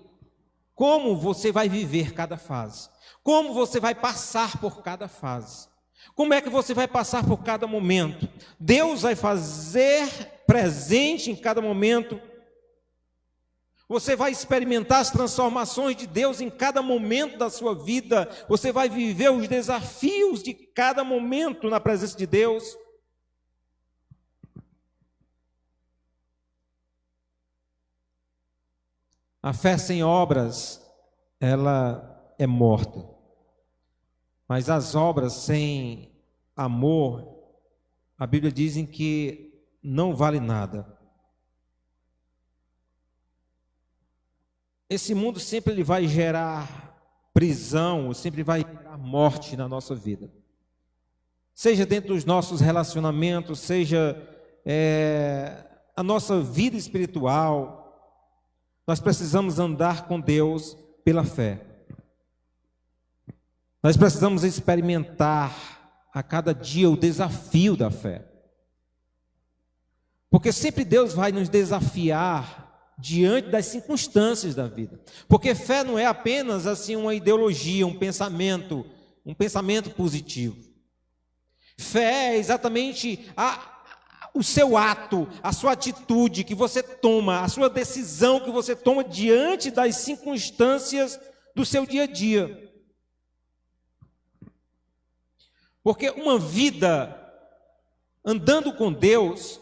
como você vai viver cada fase, como você vai passar por cada fase, como é que você vai passar por cada momento, Deus vai fazer presente em cada momento. Você vai experimentar as transformações de Deus em cada momento da sua vida. Você vai viver os desafios de cada momento na presença de Deus. A fé sem obras, ela é morta. Mas as obras sem amor, a Bíblia diz que não vale nada. Esse mundo sempre ele vai gerar prisão, sempre vai gerar morte na nossa vida. Seja dentro dos nossos relacionamentos, seja a nossa vida espiritual, nós precisamos andar com Deus pela fé. Nós precisamos experimentar a cada dia o desafio da fé. Porque sempre Deus vai nos desafiar diante das circunstâncias da vida. Porque fé não é apenas assim uma ideologia, um pensamento positivo. Fé é exatamente o seu ato, a sua atitude que você toma, a sua decisão que você toma diante das circunstâncias do seu dia a dia. Porque uma vida andando com Deus,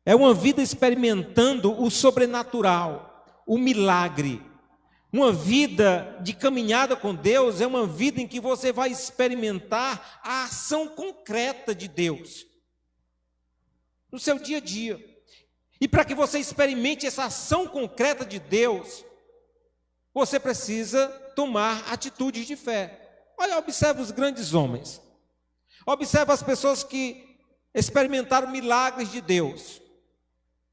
é uma vida experimentando o sobrenatural, o milagre. Uma vida de caminhada com Deus é uma vida em que você vai experimentar a ação concreta de Deus no seu dia a dia. E para que você experimente essa ação concreta de Deus, você precisa tomar atitudes de fé. Olha, observa os grandes homens. Observa as pessoas que experimentaram milagres de Deus.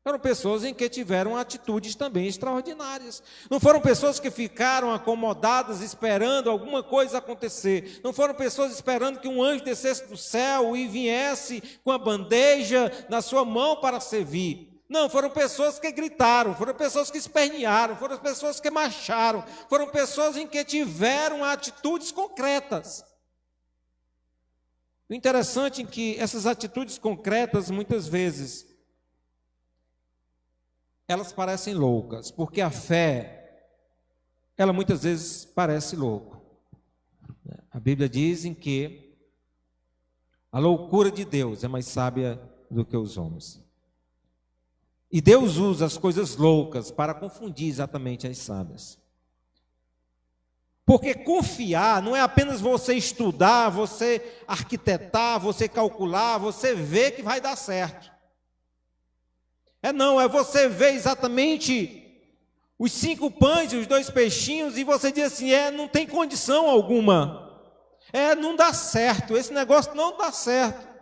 Foram pessoas em que tiveram atitudes também extraordinárias. Não foram pessoas que ficaram acomodadas esperando alguma coisa acontecer. Não foram pessoas esperando que um anjo descesse do céu e viesse com a bandeja na sua mão para servir. Não, foram pessoas que gritaram, foram pessoas que espernearam, foram pessoas que marcharam, foram pessoas em que tiveram atitudes concretas. O interessante é que essas atitudes concretas, muitas vezes, elas parecem loucas, porque a fé, ela muitas vezes parece louca. A Bíblia diz em que a loucura de Deus é mais sábia do que os homens. E Deus usa as coisas loucas para confundir exatamente as sábias. Porque confiar não é apenas você estudar, você arquitetar, você calcular, você ver que vai dar certo. É você ver exatamente os 5 pães e os 2 peixinhos e você diz assim, não tem condição alguma. Não dá certo, esse negócio não dá certo.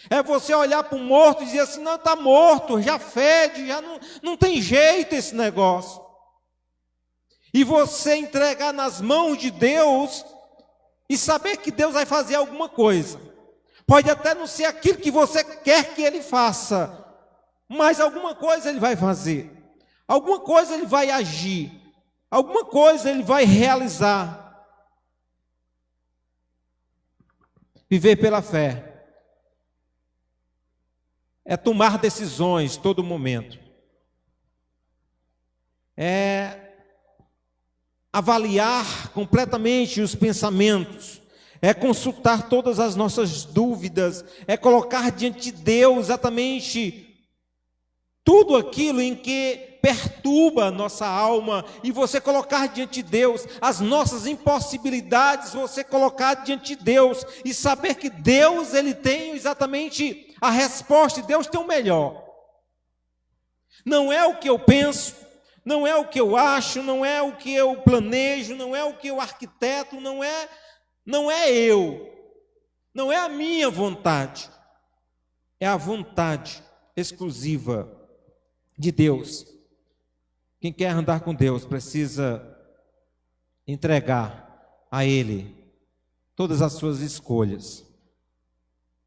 É você olhar para o morto e dizer assim, não, está morto, já fede, já não tem jeito esse negócio. E você entregar nas mãos de Deus e saber que Deus vai fazer alguma coisa. Pode até não ser aquilo que você quer que Ele faça, mas alguma coisa Ele vai fazer. Alguma coisa Ele vai agir. Alguma coisa Ele vai realizar. Viver pela fé é tomar decisões todo momento. É avaliar completamente os pensamentos. É consultar todas as nossas dúvidas. É colocar diante de Deus exatamente tudo aquilo em que perturba a nossa alma. E você colocar diante de Deus as nossas impossibilidades. Você colocar diante de Deus e saber que Deus, Ele tem exatamente a resposta, e Deus tem o melhor. Não é o que eu penso, não é o que eu acho, não é o que eu planejo, não é o que eu arquiteto, não é eu, não é a minha vontade, é a vontade exclusiva de Deus. Quem quer andar com Deus precisa entregar a Ele todas as suas escolhas.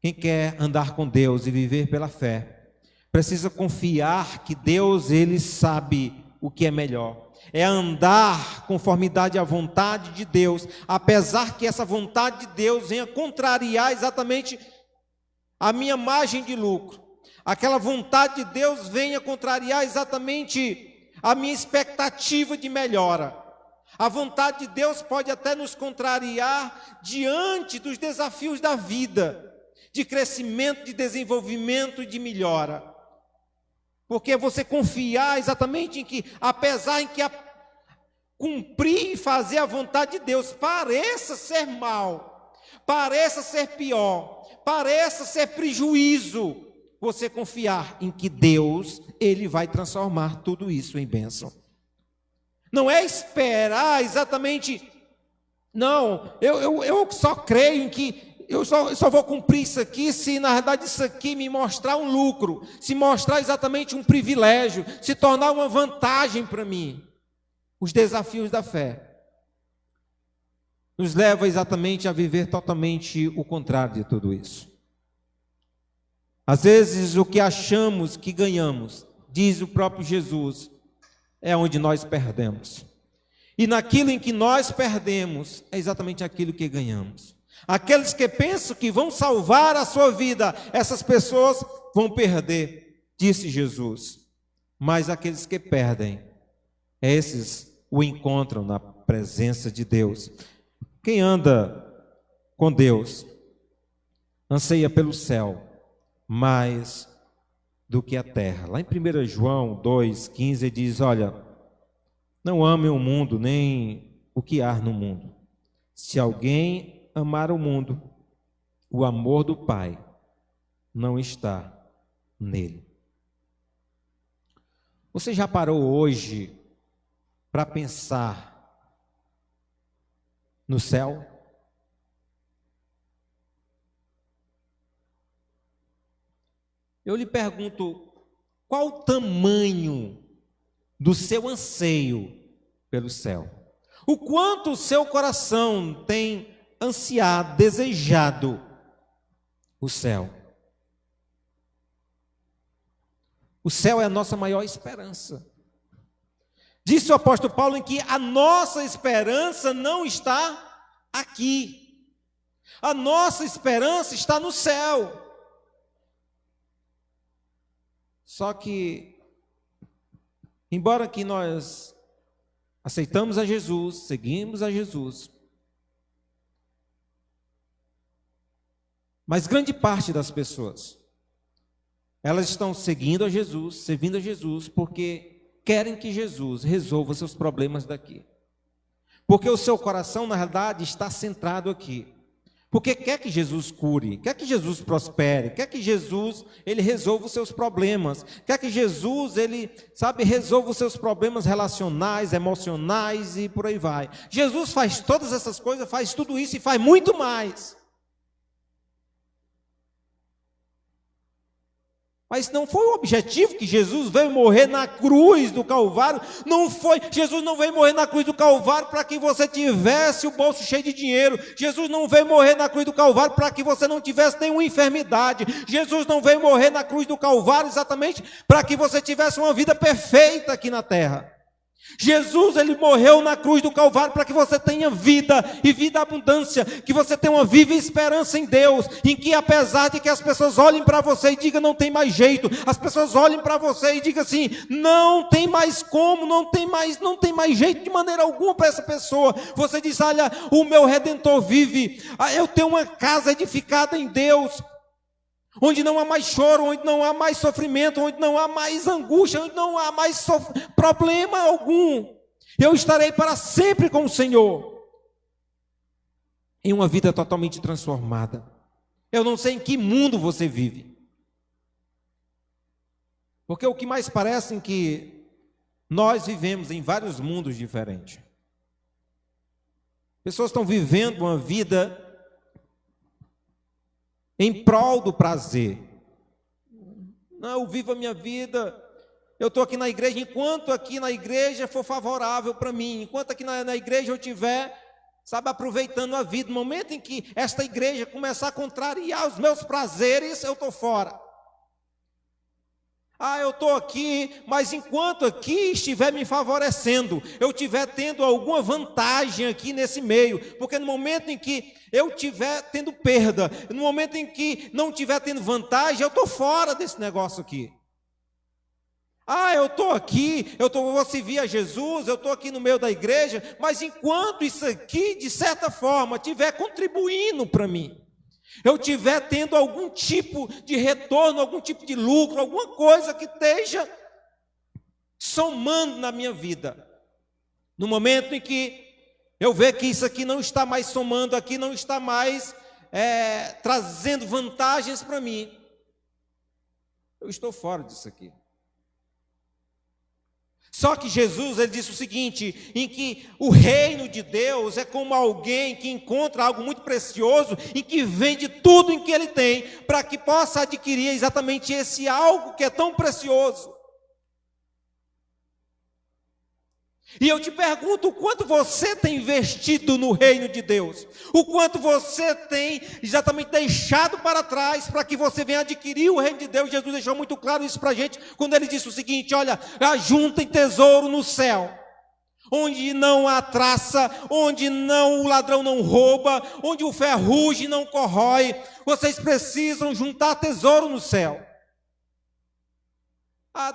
Quem quer andar com Deus e viver pela fé, precisa confiar que Deus, Ele sabe o que é melhor. É andar conformidade à vontade de Deus, apesar que essa vontade de Deus venha contrariar exatamente a minha margem de lucro. Aquela vontade de Deus venha contrariar exatamente a minha expectativa de melhora. A vontade de Deus pode até nos contrariar diante dos desafios da vida, de crescimento, de desenvolvimento, de melhora. Porque você confiar exatamente em que, apesar em que cumprir e fazer a vontade de Deus pareça ser mal, pareça ser pior, pareça ser prejuízo, você confiar em que Deus, Ele vai transformar tudo isso em bênção. Não é esperar exatamente, não, eu só creio em que eu só vou cumprir isso aqui se na verdade isso aqui me mostrar um lucro, se mostrar exatamente um privilégio, se tornar uma vantagem para mim. Os desafios da fé nos levam exatamente a viver totalmente o contrário de tudo isso. Às vezes o que achamos que ganhamos, diz o próprio Jesus, é onde nós perdemos. E naquilo em que nós perdemos, é exatamente aquilo que ganhamos. Aqueles que pensam que vão salvar a sua vida, essas pessoas vão perder, disse Jesus. Mas aqueles que perdem, esses o encontram na presença de Deus. Quem anda com Deus, anseia pelo céu, mas do que a terra. Lá em 1 João 2,15 ele diz, olha, não amem o mundo, nem o que há no mundo. Se alguém amar o mundo, o amor do Pai não está nele. Você já parou hoje para pensar no céu? Eu lhe pergunto, qual o tamanho do seu anseio pelo céu? O quanto o seu coração tem ansiado, desejado o céu? O céu é a nossa maior esperança. Disse o apóstolo Paulo em que a nossa esperança não está aqui. A nossa esperança está no céu. Só que, embora que nós aceitamos a Jesus, seguimos a Jesus, mas grande parte das pessoas, elas estão seguindo a Jesus, servindo a Jesus, porque querem que Jesus resolva seus problemas daqui. Porque o seu coração, na realidade, está centrado aqui. Porque quer que Jesus cure, quer que Jesus prospere, quer que Jesus, ele resolva os seus problemas, quer que Jesus, ele, resolva os seus problemas relacionais, emocionais e por aí vai. Jesus faz todas essas coisas, faz tudo isso e faz muito mais. Mas não foi o objetivo que Jesus veio morrer na cruz do Calvário. Não foi, Jesus não veio morrer na cruz do Calvário para que você tivesse o bolso cheio de dinheiro. Jesus não veio morrer na cruz do Calvário para que você não tivesse nenhuma enfermidade. Jesus não veio morrer na cruz do Calvário exatamente para que você tivesse uma vida perfeita aqui na terra. Jesus, ele morreu na cruz do Calvário para que você tenha vida e vida abundância, que você tenha uma viva esperança em Deus, em que apesar de que as pessoas olhem para você e digam não tem mais jeito, as pessoas olhem para você e digam assim, não tem mais como, não tem mais jeito de maneira alguma para essa pessoa, você diz, olha, o meu Redentor vive, eu tenho uma casa edificada em Deus, onde não há mais choro, onde não há mais sofrimento, onde não há mais angústia, onde não há mais problema algum. Eu estarei para sempre com o Senhor, em uma vida totalmente transformada. Eu não sei em que mundo você vive, porque o que mais parece é que nós vivemos em vários mundos diferentes. Pessoas estão vivendo uma vida em prol do prazer. Não, eu vivo a minha vida, eu estou aqui na igreja, enquanto aqui na igreja for favorável para mim, enquanto aqui na igreja eu estiver, aproveitando a vida, no momento em que esta igreja começar a contrariar os meus prazeres, eu estou fora. Eu estou aqui, mas enquanto aqui estiver me favorecendo, eu estiver tendo alguma vantagem aqui nesse meio, porque no momento em que eu estiver tendo perda, no momento em que não estiver tendo vantagem, eu estou fora desse negócio aqui. Eu estou aqui, vou servir a Jesus, eu estou aqui no meio da igreja, mas enquanto isso aqui, de certa forma, estiver contribuindo para mim, eu estiver tendo algum tipo de retorno, algum tipo de lucro, alguma coisa que esteja somando na minha vida. No momento em que eu ver que isso aqui não está mais somando, aqui não está mais trazendo vantagens para mim, eu estou fora disso aqui. Só que Jesus, ele disse o seguinte, em que o reino de Deus é como alguém que encontra algo muito precioso e que vende tudo em que ele tem, para que possa adquirir exatamente esse algo que é tão precioso. E eu te pergunto, o quanto você tem investido no reino de Deus? O quanto você tem exatamente deixado para trás para que você venha adquirir o reino de Deus? Jesus deixou muito claro isso para a gente, quando ele disse o seguinte, olha, ajuntem tesouro no céu, onde não há traça, onde o ladrão não rouba, onde o ferrugem não corrói. Vocês precisam juntar tesouro no céu.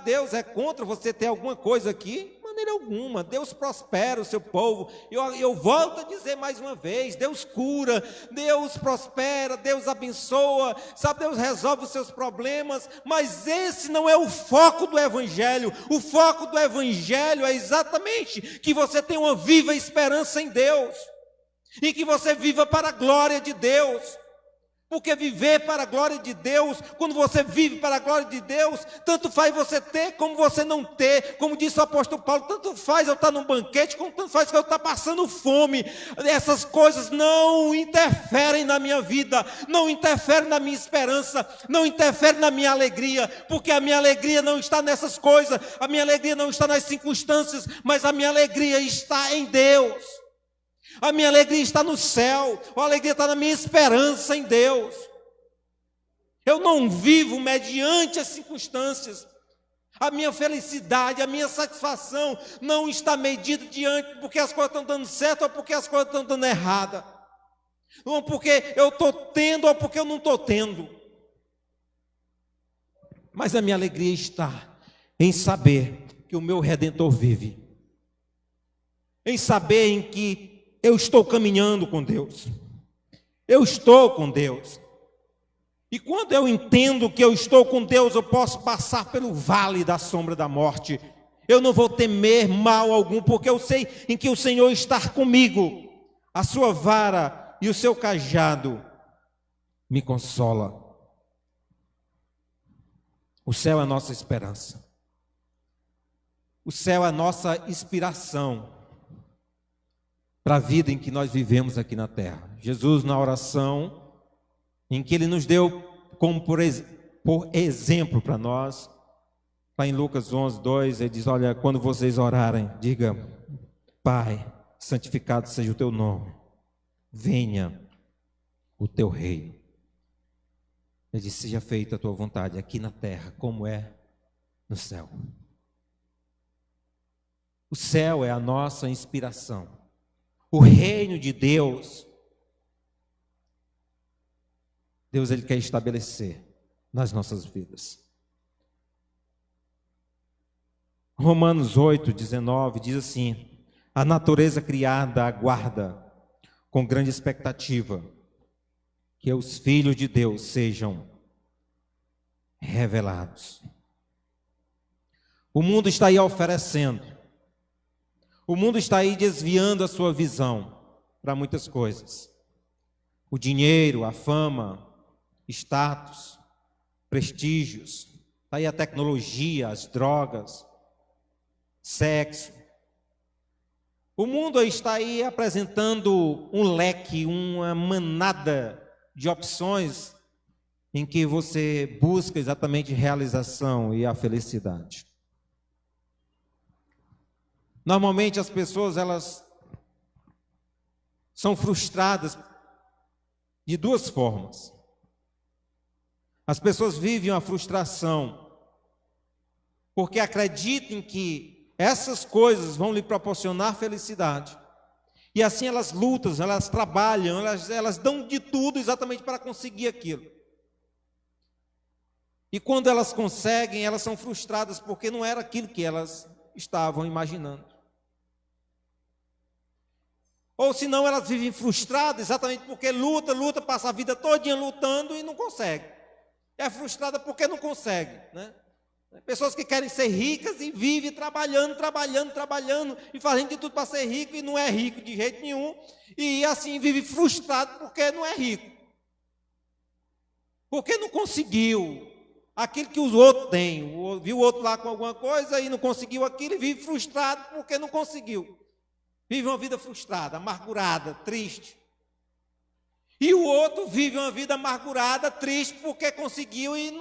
Deus é contra você ter alguma coisa aqui? Mas maneira alguma. Deus prospera o seu povo. Eu volto a dizer mais uma vez, Deus cura, Deus prospera, Deus abençoa, sabe, Deus resolve os seus problemas, mas esse não é o foco do Evangelho. O foco do Evangelho é exatamente que você tenha uma viva esperança em Deus, e que você viva para a glória de Deus. Porque viver para a glória de Deus, quando você vive para a glória de Deus, tanto faz você ter como você não ter. Como disse o apóstolo Paulo, tanto faz eu estar num banquete, como tanto faz eu estar passando fome. Essas coisas não interferem na minha vida, não interferem na minha esperança, não interferem na minha alegria, porque a minha alegria não está nessas coisas, a minha alegria não está nas circunstâncias, mas a minha alegria está em Deus. A minha alegria está no céu, a alegria está na minha esperança em Deus. Eu não vivo mediante as circunstâncias. A minha felicidade, a minha satisfação não está medida diante porque as coisas estão dando certo ou porque as coisas estão dando errada. Não porque eu estou tendo ou porque eu não estou tendo. Mas a minha alegria está em saber que o meu Redentor vive. Em saber em que eu estou caminhando com Deus. Eu estou com Deus. E quando eu entendo que eu estou com Deus, eu posso passar pelo vale da sombra da morte. Eu não vou temer mal algum, porque eu sei em que o Senhor está comigo. A sua vara e o seu cajado me consola. O céu é a nossa esperança. O céu é a nossa inspiração para a vida em que nós vivemos aqui na terra. Jesus, na oração, em que Ele nos deu como por exemplo para nós, lá em Lucas 11, 2, Ele diz, olha, quando vocês orarem, diga, Pai, santificado seja o teu nome, venha o teu reino. Ele diz, seja feita a tua vontade aqui na terra, como é no céu. O céu é a nossa inspiração. O reino de Deus, Deus Ele quer estabelecer nas nossas vidas. Romanos 8, 19 diz assim, a natureza criada aguarda com grande expectativa que os filhos de Deus sejam revelados. O mundo está aí oferecendo. O mundo está aí desviando a sua visão para muitas coisas. O dinheiro, a fama, status, prestígios, está aí a tecnologia, as drogas, sexo. O mundo está aí apresentando um leque, uma manada de opções em que você busca exatamente realização e a felicidade. Normalmente as pessoas, elas são frustradas de duas formas. As pessoas vivem a frustração porque acreditam que essas coisas vão lhe proporcionar felicidade. E assim elas lutam, elas trabalham, elas dão de tudo exatamente para conseguir aquilo. E quando elas conseguem, elas são frustradas porque não era aquilo que elas estavam imaginando. Ou senão elas vivem frustradas exatamente porque luta, passa a vida todinha lutando e não consegue. É frustrada porque não consegue, né? Pessoas que querem ser ricas e vivem trabalhando e fazendo de tudo para ser rico e não é rico de jeito nenhum. E assim vive frustrado porque não é rico. Porque não conseguiu aquilo que os outros têm. Viu o outro lá com alguma coisa e não conseguiu aquilo e vive frustrado porque não conseguiu. Vive uma vida frustrada, amargurada, triste. E o outro vive uma vida amargurada, triste, porque conseguiu e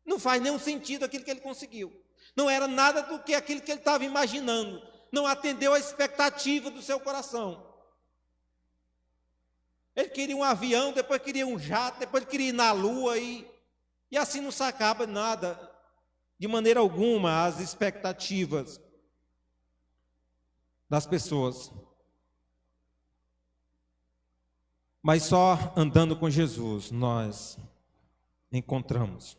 não faz nenhum sentido aquilo que ele conseguiu. Não era nada do que aquilo que ele estava imaginando. Não atendeu à expectativa do seu coração. Ele queria um avião, depois queria um jato, depois queria ir na lua e assim não se acaba nada, de maneira alguma, as expectativas das pessoas. Mas só andando com Jesus nós encontramos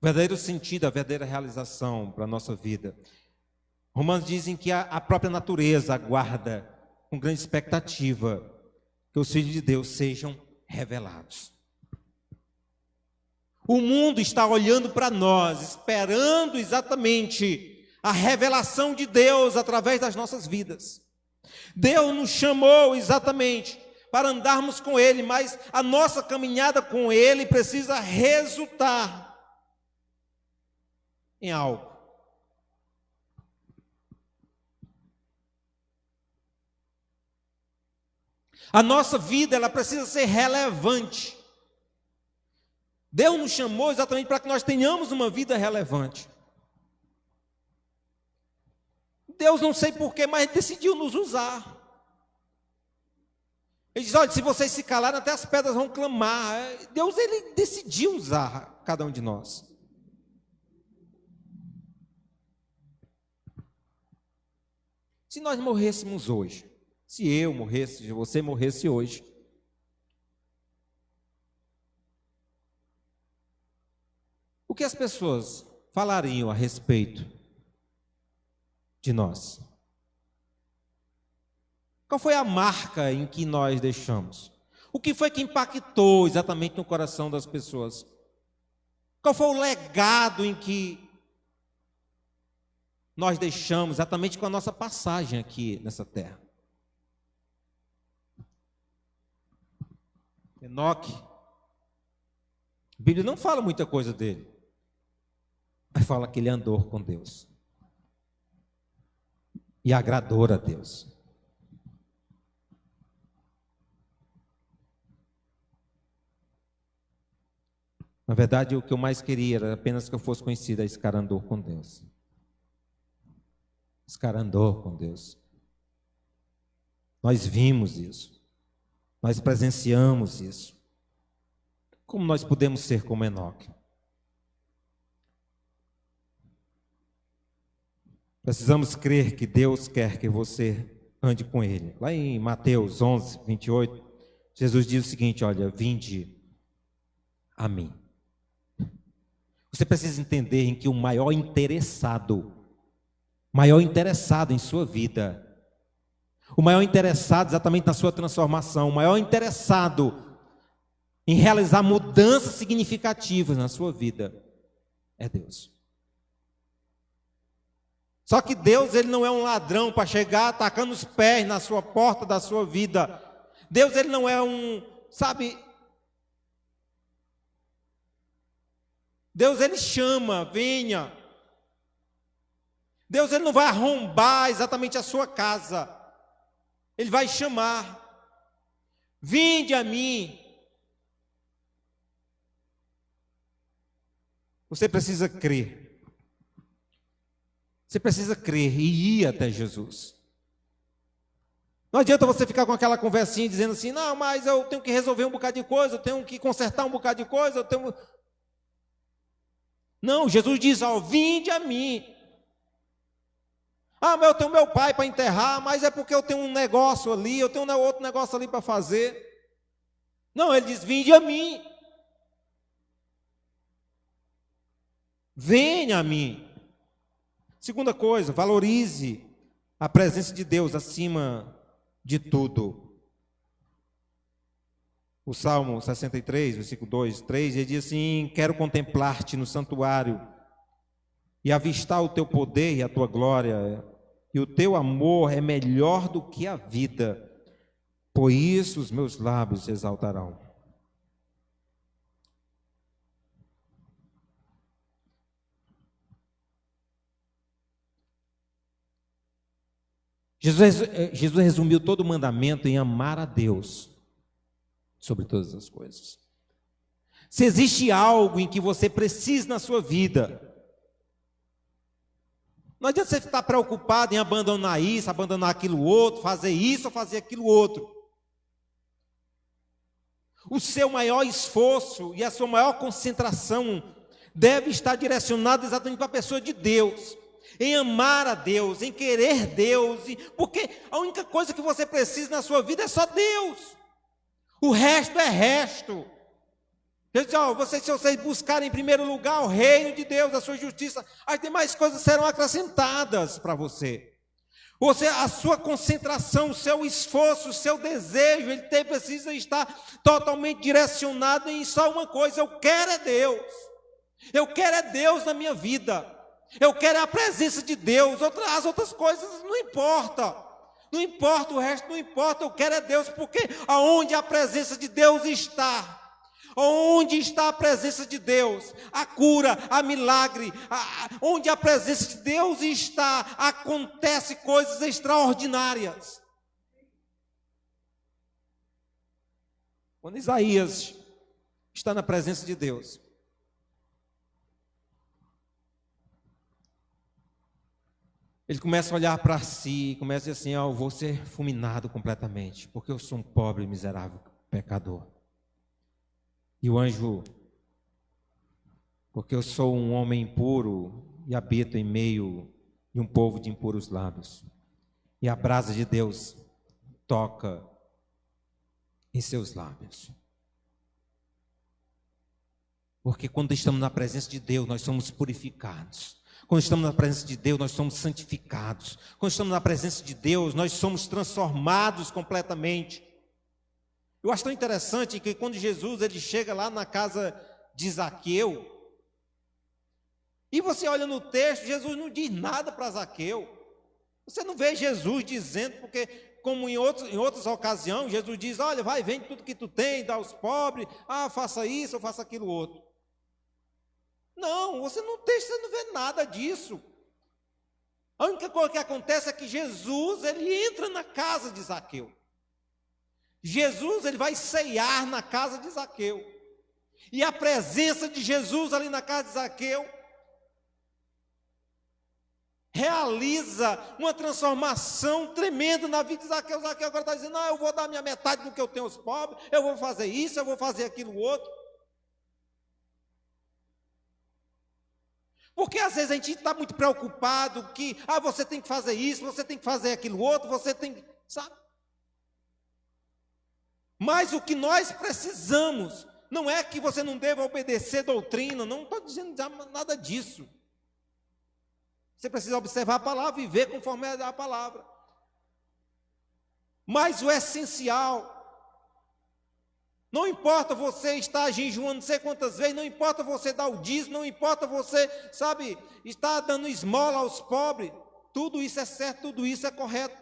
o verdadeiro sentido, a verdadeira realização para a nossa vida. Romanos dizem que a própria natureza aguarda com grande expectativa que os filhos de Deus sejam revelados. O mundo está olhando para nós, esperando exatamente a revelação de Deus através das nossas vidas. Deus nos chamou exatamente para andarmos com Ele, mas a nossa caminhada com Ele precisa resultar em algo. A nossa vida, ela precisa ser relevante. Deus nos chamou exatamente para que nós tenhamos uma vida relevante. Deus, não sei porquê, mas decidiu nos usar. Ele diz, olha, se vocês se calarem, até as pedras vão clamar. Deus, Ele decidiu usar cada um de nós. Se nós morrêssemos hoje, se eu morresse, se você morresse hoje, o que as pessoas falariam a respeito de nós? Qual foi a marca em que nós deixamos? O que foi que impactou exatamente no coração das pessoas? Qual foi o legado em que nós deixamos exatamente com a nossa passagem aqui nessa terra? Enoque, a Bíblia não fala muita coisa dele, mas fala que ele andou com Deus e agradou a Deus. Na verdade, o que eu mais queria era apenas que eu fosse conhecido. Esse cara andou com Deus. Esse cara andou com Deus. Nós vimos isso. Nós presenciamos isso. Como nós podemos ser como Enoque? Precisamos crer que Deus quer que você ande com Ele. Lá em Mateus 11, 28, Jesus diz o seguinte, olha, vinde a mim. Você precisa entender em que o maior interessado em sua vida, o maior interessado exatamente na sua transformação, o maior interessado em realizar mudanças significativas na sua vida é Deus. Só que Deus, Ele não é um ladrão para chegar atacando os pés na sua porta da sua vida. Deus, Ele não é Deus, Ele chama, venha. Deus, Ele não vai arrombar exatamente a sua casa. Ele vai chamar. Vinde a mim. Você precisa crer. Você precisa crer e ir até Jesus. Não adianta você ficar com aquela conversinha dizendo assim, não, mas eu tenho que resolver um bocado de coisa, eu tenho que consertar um bocado de coisa, Não, Jesus diz, ó, vinde a mim. Ah, mas eu tenho meu pai para enterrar, mas é porque eu tenho um negócio ali, eu tenho outro negócio ali para fazer. Não, Ele diz, vinde a mim. Venha a mim. Segunda coisa, valorize a presença de Deus acima de tudo. O Salmo 63, versículo 2, 3, ele diz assim, quero contemplar-te no santuário e avistar o teu poder e a tua glória, e o teu amor é melhor do que a vida, por isso os meus lábios se exaltarão. Jesus resumiu todo o mandamento em amar a Deus sobre todas as coisas. Se existe algo em que você precisa na sua vida, não adianta você estar preocupado em abandonar isso, abandonar aquilo outro, fazer isso ou fazer aquilo outro. O seu maior esforço e a sua maior concentração deve estar direcionado exatamente para a pessoa de Deus, em amar a Deus, em querer Deus, porque a única coisa que você precisa na sua vida é só Deus. O resto é resto. Jesus disse, se vocês buscarem em primeiro lugar o reino de Deus, a sua justiça, as demais coisas serão acrescentadas para você. A sua concentração, o seu esforço, o seu desejo, ele precisa estar totalmente direcionado em só uma coisa: eu quero é Deus. Eu quero é Deus na minha vida. Eu quero a presença de Deus. As outras coisas não importa. Não importa, o resto não importa. Eu quero é Deus, porque aonde a presença de Deus está, onde está a presença de Deus, a cura, a milagre, onde a presença de Deus está, acontece coisas extraordinárias. Quando Isaías está na presença de Deus, ele começa a olhar para si, começa a dizer assim: eu vou ser fulminado completamente, porque eu sou um pobre, miserável pecador. E o anjo, porque eu sou um homem impuro e habito em meio de um povo de impuros lábios. E a brasa de Deus toca em seus lábios. Porque quando estamos na presença de Deus, nós somos purificados. Quando estamos na presença de Deus, nós somos santificados. Quando estamos na presença de Deus, nós somos transformados completamente. Eu acho tão interessante que quando Jesus ele chega lá na casa de Zaqueu, e você olha no texto, Jesus não diz nada para Zaqueu. Você não vê Jesus dizendo, porque como em outras ocasiões, Jesus diz: olha, vai, vende tudo que tu tem, dá aos pobres, faça isso ou faça aquilo outro. Não, você não vê nada disso. A única coisa que acontece é que Jesus, ele entra na casa de Zaqueu. Jesus, ele vai ceiar na casa de Zaqueu. E a presença de Jesus ali na casa de Zaqueu realiza uma transformação tremenda na vida de Zaqueu. Zaqueu agora está dizendo: eu vou dar minha metade do que eu tenho aos pobres, eu vou fazer isso, eu vou fazer aquilo outro. Porque às vezes a gente está muito preocupado que, você tem que fazer isso, você tem que fazer aquilo outro, você tem que, sabe? Mas o que nós precisamos, não é que você não deva obedecer doutrina, não estou dizendo nada disso. Você precisa observar a palavra, viver conforme a palavra. Mas o essencial, não importa você estar jejuando não sei quantas vezes, não importa você dar o dízimo, não importa você, estar dando esmola aos pobres, tudo isso é certo, tudo isso é correto.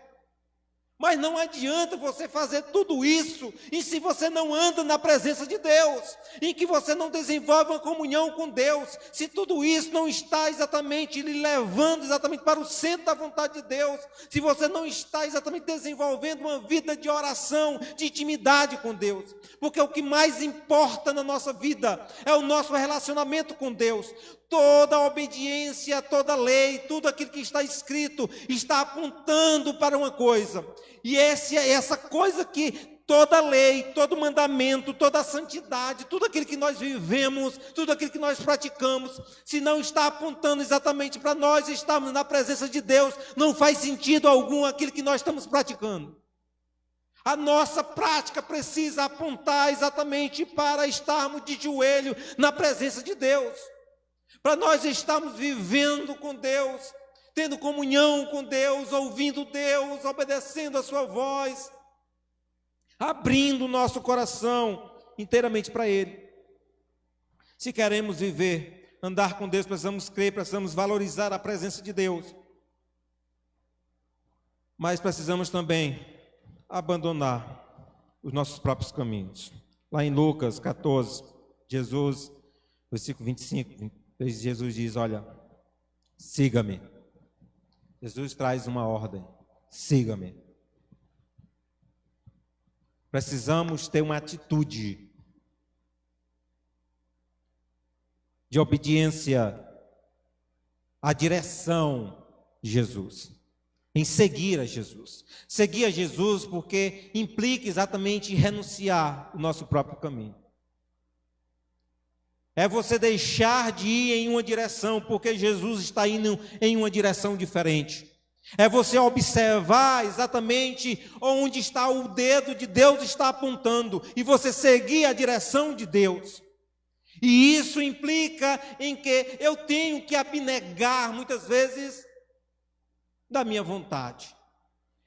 Mas não adianta você fazer tudo isso, e se você não anda na presença de Deus, em que você não desenvolve uma comunhão com Deus, se tudo isso não está exatamente lhe levando exatamente para o centro da vontade de Deus, se você não está exatamente desenvolvendo uma vida de oração, de intimidade com Deus, porque o que mais importa na nossa vida é o nosso relacionamento com Deus. Toda a obediência, toda a lei, tudo aquilo que está escrito está apontando para uma coisa. E essa coisa que toda lei, todo mandamento, toda a santidade, tudo aquilo que nós vivemos, tudo aquilo que nós praticamos, se não está apontando exatamente para nós estarmos na presença de Deus, não faz sentido algum aquilo que nós estamos praticando. A nossa prática precisa apontar exatamente para estarmos de joelho na presença de Deus. Para nós estarmos vivendo com Deus, tendo comunhão com Deus, ouvindo Deus, obedecendo a sua voz, abrindo o nosso coração inteiramente para Ele. Se queremos viver, andar com Deus, precisamos crer, precisamos valorizar a presença de Deus. Mas precisamos também abandonar os nossos próprios caminhos. Lá em Lucas 14, Jesus, versículo 25, Jesus diz: olha, siga-me. Jesus traz uma ordem: siga-me. Precisamos ter uma atitude de obediência à direção de Jesus, em seguir a Jesus. Seguir a Jesus porque implica exatamente renunciar o nosso próprio caminho. É você deixar de ir em uma direção, porque Jesus está indo em uma direção diferente. É você observar exatamente onde está o dedo de Deus está apontando, e você seguir a direção de Deus. E isso implica em que eu tenho que abnegar muitas vezes da minha vontade.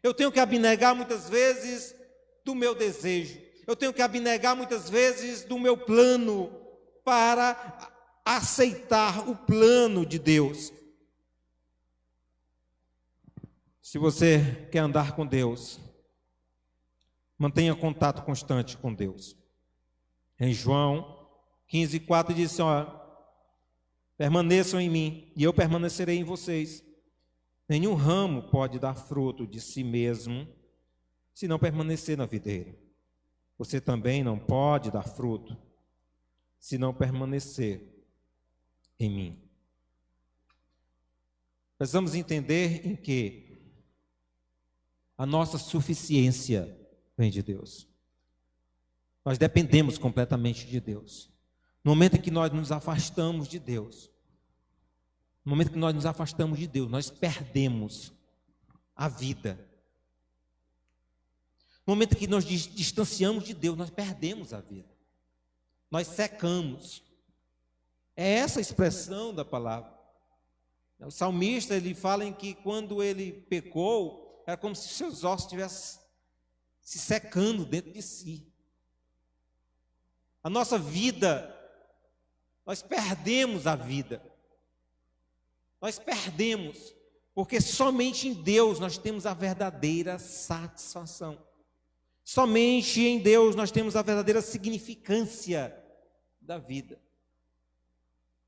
Eu tenho que abnegar muitas vezes do meu desejo. Eu tenho que abnegar muitas vezes do meu plano para aceitar o plano de Deus. Se você quer andar com Deus, mantenha contato constante com Deus. Em João 15:4 diz assim, permaneçam em mim e eu permanecerei em vocês. Nenhum ramo pode dar fruto de si mesmo se não permanecer na videira. Você também não pode dar fruto se não permanecer em mim. Precisamos entender em que a nossa suficiência vem de Deus. Nós dependemos completamente de Deus. No momento em que nós nos afastamos de Deus, no momento que nós nos afastamos de Deus, nós perdemos a vida. No momento que nós distanciamos de Deus, nós perdemos a vida. Nós secamos. É essa a expressão da palavra. O salmista, ele fala em que quando ele pecou, era como se seus ossos estivessem se secando dentro de si. A nossa vida, nós perdemos a vida. Nós perdemos, porque somente em Deus nós temos a verdadeira satisfação. Somente em Deus nós temos a verdadeira significância da vida.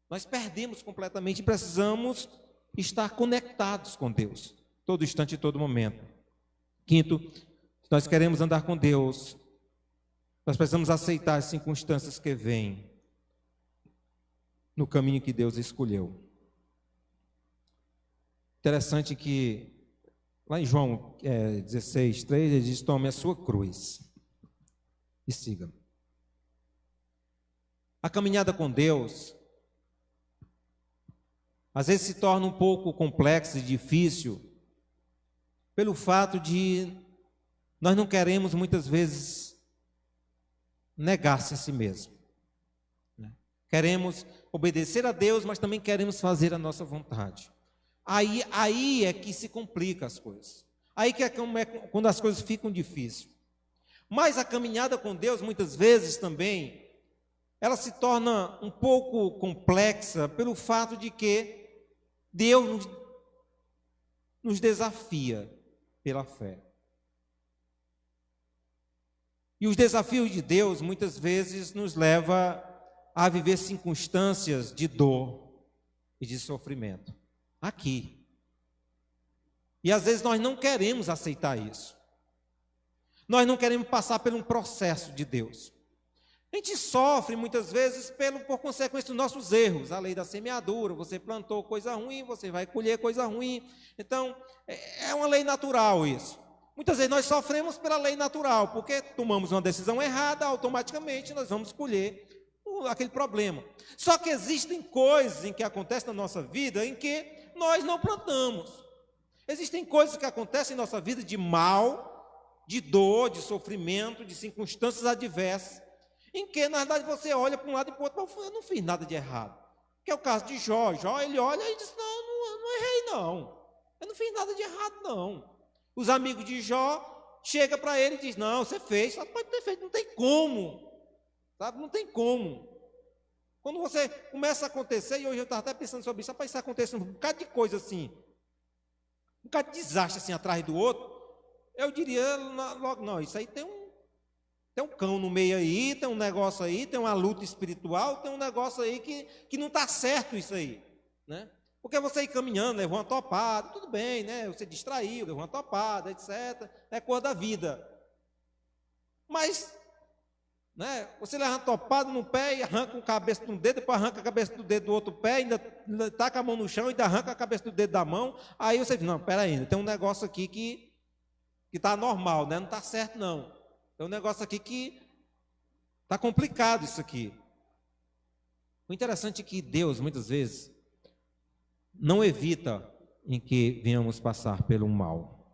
Nós perdemos completamente e precisamos estar conectados com Deus, todo instante e todo momento. Quinto, se nós queremos andar com Deus, nós precisamos aceitar as circunstâncias que vêm no caminho que Deus escolheu. Interessante que lá em João 16:3, ele diz, tome a sua cruz e siga. A caminhada com Deus às vezes se torna um pouco complexa e difícil pelo fato de nós não queremos muitas vezes negar-se a si mesmo. Queremos obedecer a Deus, mas também queremos fazer a nossa vontade. Aí é que se complica as coisas. Aí que é quando as coisas ficam difíceis. Mas a caminhada com Deus, muitas vezes também, ela se torna um pouco complexa pelo fato de que Deus nos desafia pela fé. E os desafios de Deus, muitas vezes, nos levam a viver circunstâncias de dor e de sofrimento. Aqui. E às vezes nós não queremos aceitar isso. Nós não queremos passar por um processo de Deus. A gente sofre muitas vezes por consequência dos nossos erros. A lei da semeadura, você plantou coisa ruim, você vai colher coisa ruim. Então, é uma lei natural isso. Muitas vezes nós sofremos pela lei natural, porque tomamos uma decisão errada, automaticamente nós vamos colher aquele problema. Só que existem coisas em que acontecem na nossa vida em que nós não plantamos. Existem coisas que acontecem em nossa vida de mal, de dor, de sofrimento, de circunstâncias adversas, em que, na verdade, você olha para um lado e para o outro, eu não fiz nada de errado. Que é o caso de Jó. Jó, ele olha e diz, não errei não. Eu não fiz nada de errado não. Os amigos de Jó chegam para ele e dizem, não, você fez, só pode ter feito, não tem como. Sabe, não tem como. Quando você começa a acontecer, e hoje eu estava até pensando sobre isso, rapaz, isso acontece um bocado de coisa assim, um bocado de desastre assim atrás do outro, eu diria logo, não, isso aí tem um cão no meio aí, tem um negócio aí, tem uma luta espiritual, tem um negócio aí que não está certo isso aí, né? Porque você ir caminhando, levou uma topada, tudo bem, né? Você distraiu, levou uma topada, etc. É cor da vida. Mas, né? Você leva uma topada no pé e arranca a cabeça de um dedo, depois arranca a cabeça do dedo do outro pé, ainda taca a mão no chão, ainda arranca a cabeça do dedo da mão. Aí você diz, não, peraí, tem um negócio aqui que está normal, né? Não está certo, não. Tem um negócio aqui que está complicado isso aqui. O interessante é que Deus, muitas vezes, não evita em que venhamos passar pelo mal.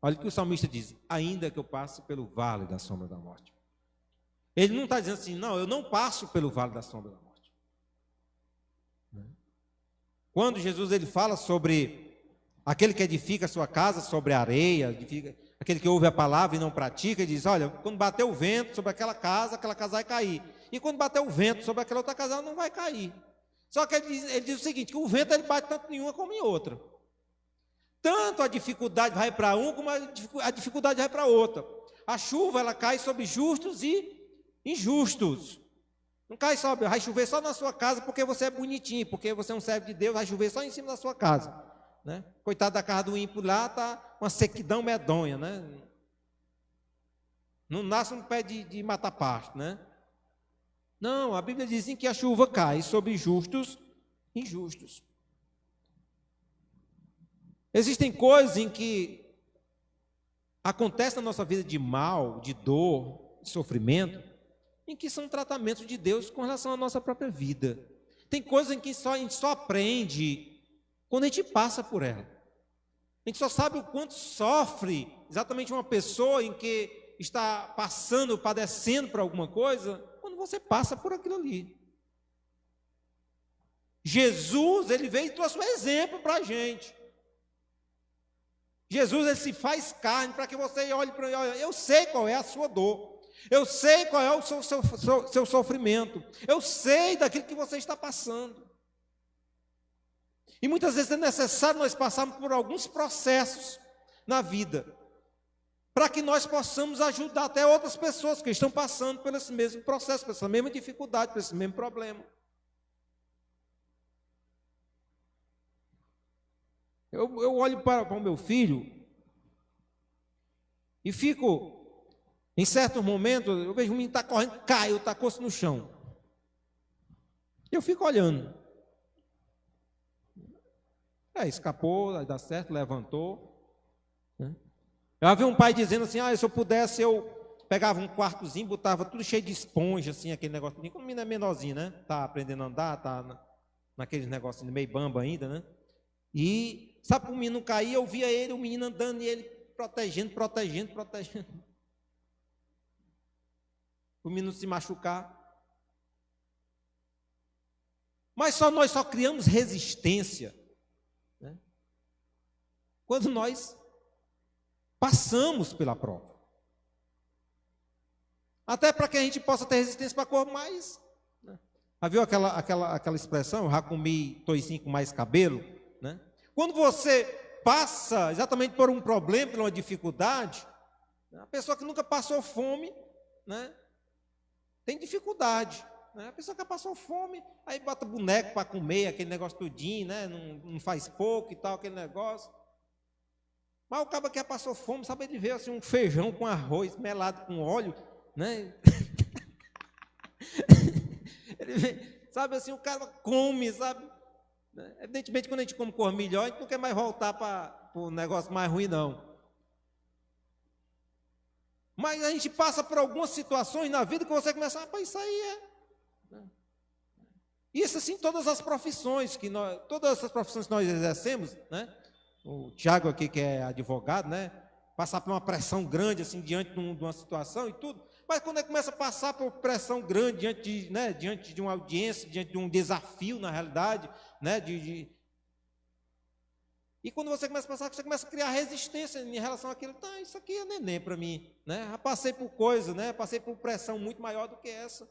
Olha o que o salmista diz, ainda que eu passe pelo vale da sombra da morte. Ele não está dizendo assim, não, eu não passo pelo vale da sombra da morte. Quando Jesus ele fala sobre aquele que edifica a sua casa sobre a areia, aquele que ouve a palavra e não pratica, ele diz, olha, quando bater o vento sobre aquela casa vai cair. E quando bater o vento sobre aquela outra casa, ela não vai cair. Só que ele diz o seguinte, que o vento ele bate tanto em uma como em outra. Tanto a dificuldade vai para um, como a dificuldade vai para outra. A chuva, ela cai sobre justos e injustos. Não cai só, vai chover só na sua casa porque você é bonitinho, porque você é um servo de Deus, vai chover só em cima da sua casa. Né? Coitado da casa do ímpio lá, está uma sequidão medonha. Né? Não nasce um pé de matar pasto. Né? Não, a Bíblia diz que a chuva cai sobre justos e injustos. Existem coisas em que acontece na nossa vida de mal, de dor, de sofrimento, em que são tratamentos de Deus com relação à nossa própria vida. Tem coisas em que a gente só aprende quando a gente passa por ela. A gente só sabe o quanto sofre exatamente uma pessoa em que está passando, padecendo por alguma coisa, quando você passa por aquilo ali. Jesus, ele veio e trouxe um exemplo para a gente. Jesus, ele se faz carne para que você olhe para ele. Eu sei qual é a sua dor. Eu sei qual é o seu sofrimento. Eu sei daquilo que você está passando. E muitas vezes é necessário nós passarmos por alguns processos na vida, para que nós possamos ajudar até outras pessoas que estão passando por esse mesmo processo, por essa mesma dificuldade, por esse mesmo problema. Eu olho para o meu filho e fico, em certos momentos, eu vejo o menino está correndo, caiu, tacou-se no chão. Eu fico olhando. Escapou, vai dar certo, levantou. Eu havia um pai dizendo assim, se eu pudesse, eu pegava um quartozinho, botava tudo cheio de esponja, assim, aquele negócio. Quando o menino é menorzinho, né? Está aprendendo a andar, está naqueles negocinhos meio bamba ainda, né? E, sabe, para o menino cair, eu via ele, o menino andando e ele protegendo. O menino se machucar. Mas nós só criamos resistência, né, quando nós passamos pela prova. Até para que a gente possa ter resistência para a cor mais. Né? Viu aquela expressão, eu já comi toicinho com mais cabelo? Né? Quando você passa exatamente por um problema, por uma dificuldade, a pessoa que nunca passou fome, né, tem dificuldade. Né? A pessoa que passou fome, aí bota boneco para comer, aquele negócio tudinho, né? Não faz pouco e tal, aquele negócio. Mas o cara que passou fome, sabe, ele vê assim, um feijão com arroz melado com óleo, né? Ele vê, sabe assim, o cara come, sabe? Evidentemente, quando a gente come cor melhor, a gente não quer mais voltar para o negócio mais ruim, não. Mas a gente passa por algumas situações na vida que você começa, rapaz, isso aí é. Isso assim, todas as profissões que nós exercemos, né? O Tiago aqui, que é advogado, né? Passar por uma pressão grande, assim, diante de uma situação e tudo. Mas quando ele começa a passar por pressão grande diante de uma audiência, diante de um desafio, na realidade, né? E quando você começa a passar, você começa a criar resistência em relação àquilo. Tá, isso aqui é neném para mim, né? Já passei por coisa, né? Passei por pressão muito maior do que essa,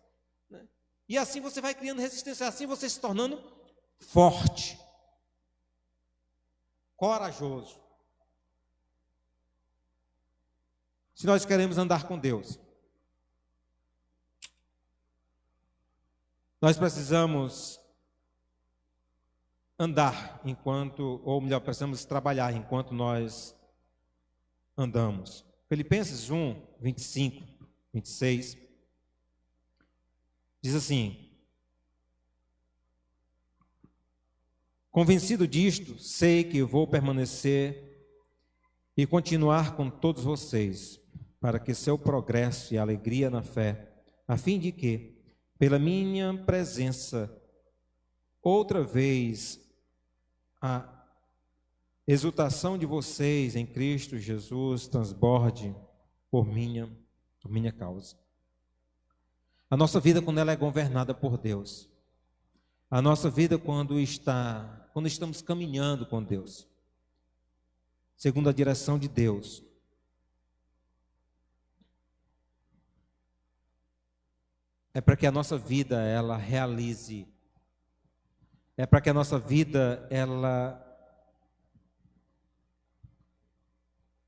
né? E assim você vai criando resistência, assim você se tornando forte, corajoso. Se nós queremos andar com Deus, nós precisamos andar precisamos trabalhar enquanto nós andamos. Filipenses 1, 25, 26, diz assim: convencido disto, sei que vou permanecer e continuar com todos vocês, para que seu progresso e alegria na fé, a fim de que, pela minha presença, outra vez, a exultação de vocês em Cristo Jesus transborde por minha causa. A nossa vida quando ela é governada por Deus. A nossa vida quando estamos caminhando com Deus, segundo a direção de Deus. É para que a nossa vida ela realize, é para que a nossa vida ela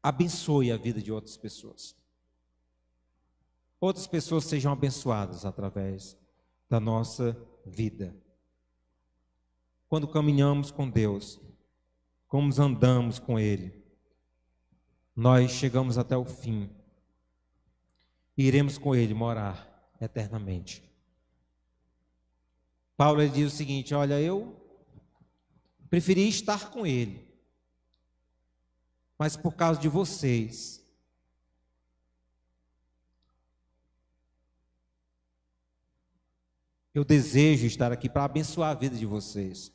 abençoe a vida de outras pessoas. Outras pessoas sejam abençoadas através da nossa vida. Quando caminhamos com Deus, como andamos com Ele, nós chegamos até o fim e iremos com Ele morar eternamente. Paulo ele diz o seguinte: olha, eu preferi estar com Ele, mas por causa de vocês, eu desejo estar aqui para abençoar a vida de vocês.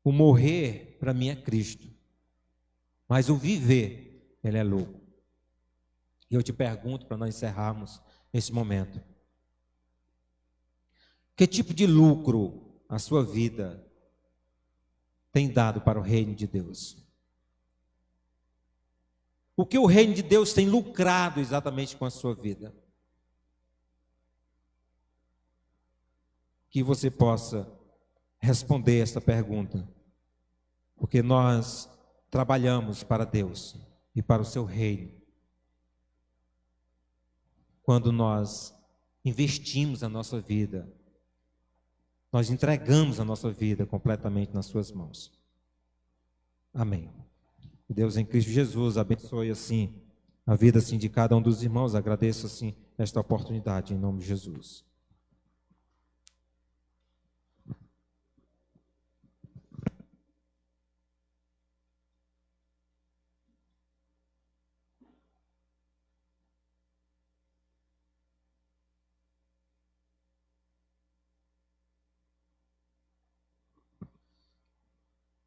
O morrer, para mim, é Cristo. Mas o viver, ele é lucro. E eu te pergunto, para nós encerrarmos esse momento: que tipo de lucro a sua vida tem dado para o reino de Deus? O que o reino de Deus tem lucrado exatamente com a sua vida? Que você possa responder esta pergunta, porque nós trabalhamos para Deus e para o seu reino. Quando nós investimos a nossa vida, nós entregamos a nossa vida completamente nas suas mãos. Amém. Deus em Cristo Jesus abençoe assim a vida assim de cada um dos irmãos. Agradeço assim esta oportunidade em nome de Jesus.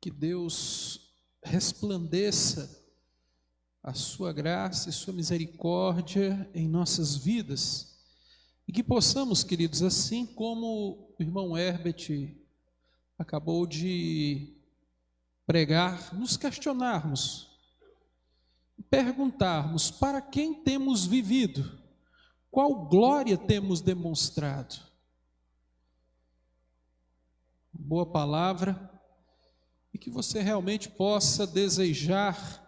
Que Deus resplandeça a sua graça e sua misericórdia em nossas vidas, e que possamos, queridos, assim como o irmão Herbert acabou de pregar, nos questionarmos, perguntarmos para quem temos vivido, qual glória temos demonstrado. Boa palavra. E que você realmente possa desejar,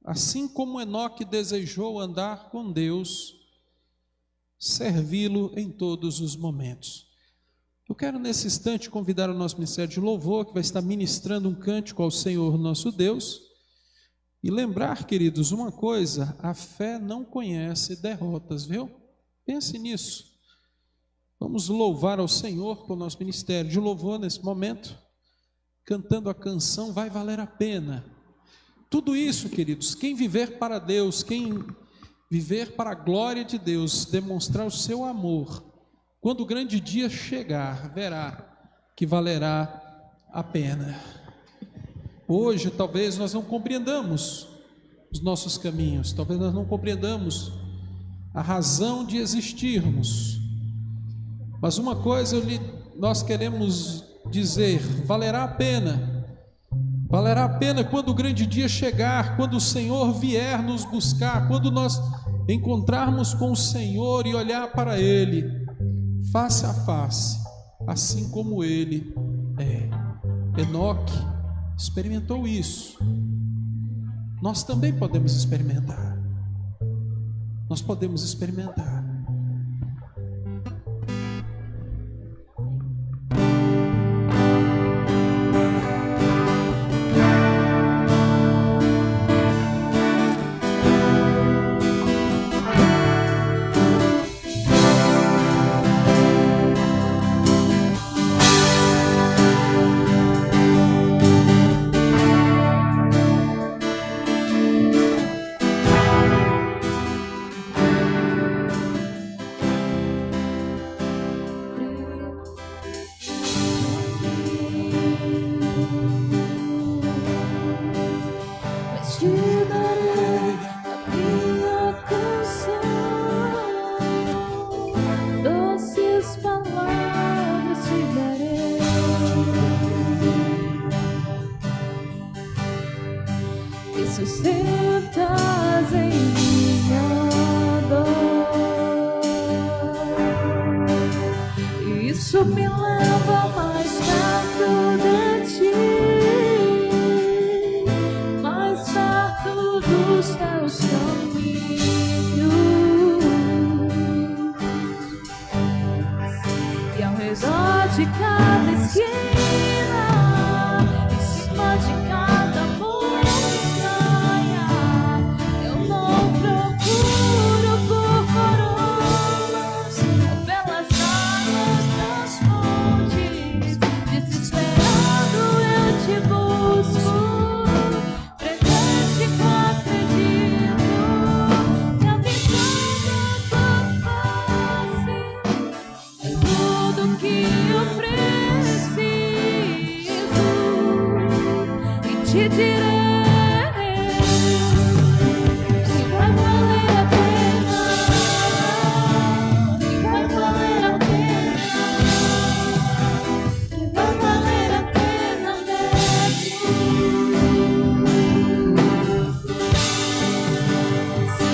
assim como Enoque desejou andar com Deus, servi-lo em todos os momentos. Eu quero nesse instante convidar o nosso ministério de louvor, que vai estar ministrando um cântico ao Senhor nosso Deus, e lembrar, queridos, uma coisa: a fé não conhece derrotas, viu? Pense nisso. Vamos louvar ao Senhor com o nosso ministério de louvor nesse momento, cantando a canção Vai Valer a Pena. Tudo isso, queridos, quem viver para Deus, quem viver para a glória de Deus, demonstrar o seu amor, quando o grande dia chegar, verá que valerá a pena. Hoje, talvez nós não compreendamos os nossos caminhos, talvez nós não compreendamos a razão de existirmos, mas uma coisa nós queremos dizer: valerá a pena quando o grande dia chegar, quando o Senhor vier nos buscar, quando nós encontrarmos com o Senhor e olhar para Ele face a face, assim como Ele é. Enoque experimentou isso. Nós também podemos experimentar. Nós podemos experimentar. Isso me leva mais perto de ti, mais perto dos teus caminhos. E ao redor de cada esquina, em cima de cada montanha, eu não procuro por coroas ou pelas águas das fontes. Desesperado eu te busco, presente que acredito, que a visão da tua face é tudo que eu preciso. E te direi que vai valer a pena, que vai valer a pena, que vai valer a pena mesmo.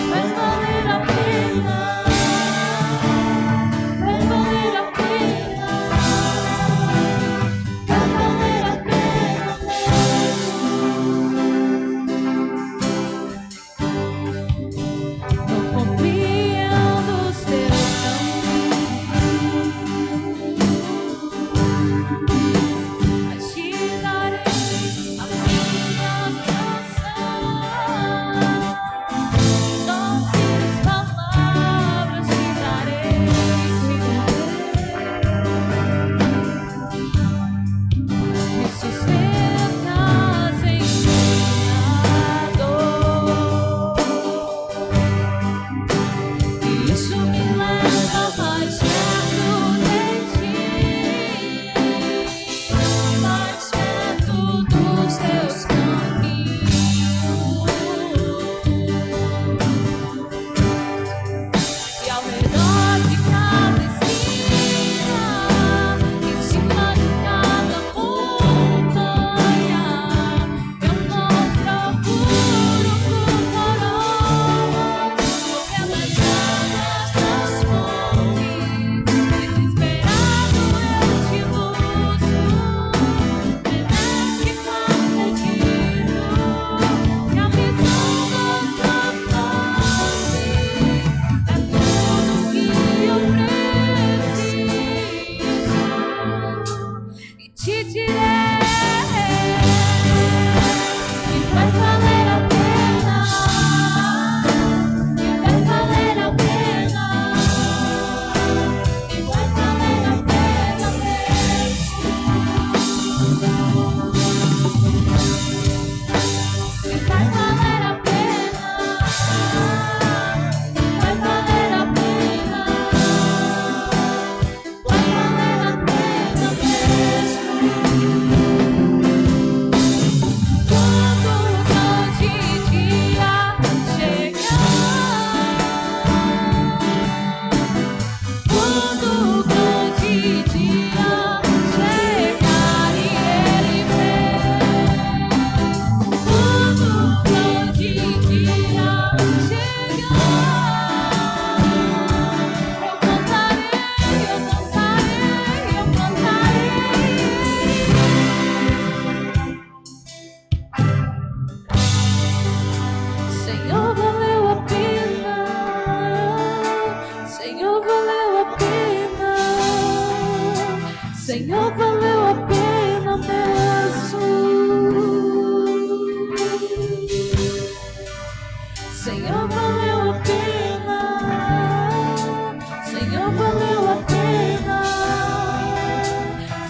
Vai valer a pena, vai valer a pena, vai valer a pena mesmo. Não compreendo os teus caminhos, mas te darei a minha canção. Doces palavras te darei, me sustentas em minha dor. E isso me leva mais perto de ti, mais perto dos teus caminhos. E ao redor de cada esquina, em cima de cada montanha, eu não procuro por coroas ou pelas águas das fontes. Desesperado eu te busco, presente que acredito, que a visão da tua face é tudo que eu preciso. E te direi que vai valer a pena, que vai valer a pena, que vai valer a pena mesmo. Que vai valer a pena, que vai valer a pena, vai valer a pena mesmo. Quando o grande dia chegar, quando o grande dia chegar e ele vem, quando o grande dia chegar, eu cantarei, eu dançarei, eu cantarei. Senhor, valeu a pena, Senhor, valeu a pena, Senhor, valeu a pena mesmo. Senhor, valeu a pena, Senhor, valeu a pena,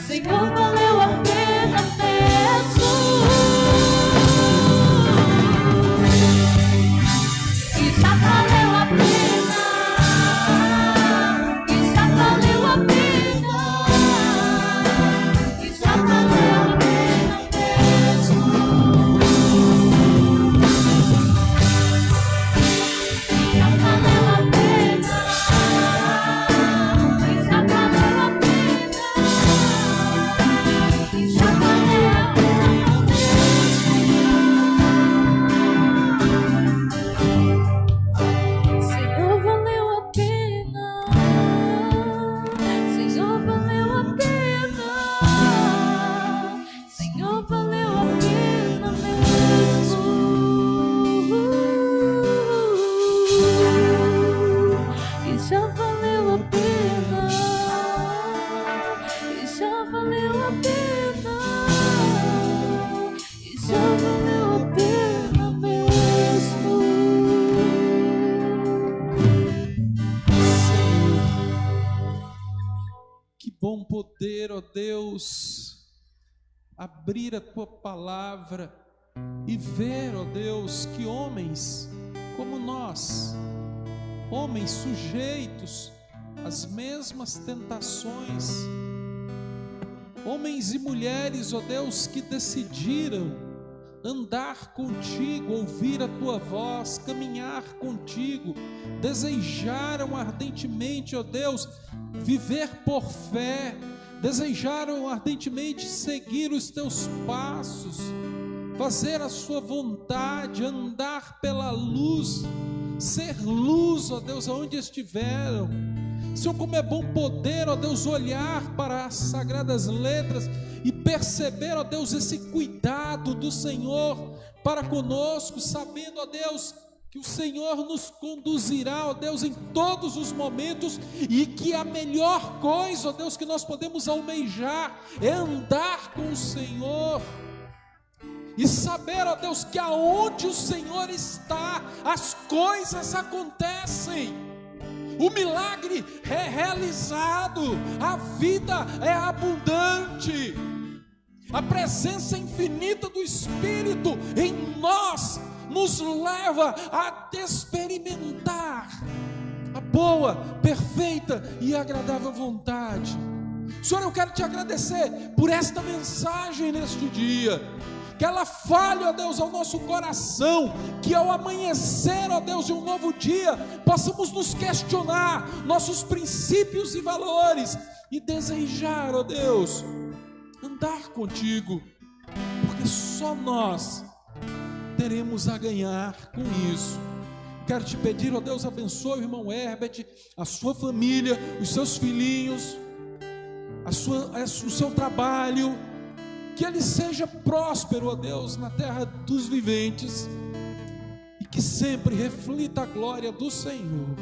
Senhor, valeu a pena mesmo. E já valeu a pena, e já valeu a pena, bom poder, ó Deus, abrir a tua palavra e ver, ó Deus, que homens como nós, homens sujeitos às mesmas tentações, homens e mulheres, ó Deus, que decidiram andar contigo, ouvir a tua voz, caminhar contigo, desejaram ardentemente, ó Deus, viver por fé, desejaram ardentemente seguir os teus passos, fazer a sua vontade, andar pela luz, ser luz, ó Deus, aonde estiveram. Senhor, como é bom poder, ó Deus, olhar para as sagradas letras e perceber, ó Deus, esse cuidado do Senhor para conosco, sabendo, ó Deus, que o Senhor nos conduzirá, ó Deus, em todos os momentos, e que a melhor coisa, ó Deus, que nós podemos almejar é andar com o Senhor e saber, ó Deus, que aonde o Senhor está, as coisas acontecem, o milagre é realizado, a vida é abundante, a presença infinita do Espírito em nós nos leva a experimentar a boa, perfeita e agradável vontade. Senhor, eu quero te agradecer por esta mensagem neste dia, que ela fale, ó Deus, ao nosso coração, que ao amanhecer, ó Deus, de um novo dia, possamos nos questionar nossos princípios e valores e desejar, ó Deus, andar contigo, porque só nós teremos a ganhar com isso. Quero te pedir, ó Deus, abençoe o irmão Herbert, a sua família, os seus filhinhos, o seu trabalho, que ele seja próspero, ó Deus, na terra dos viventes, e que sempre reflita a glória do Senhor.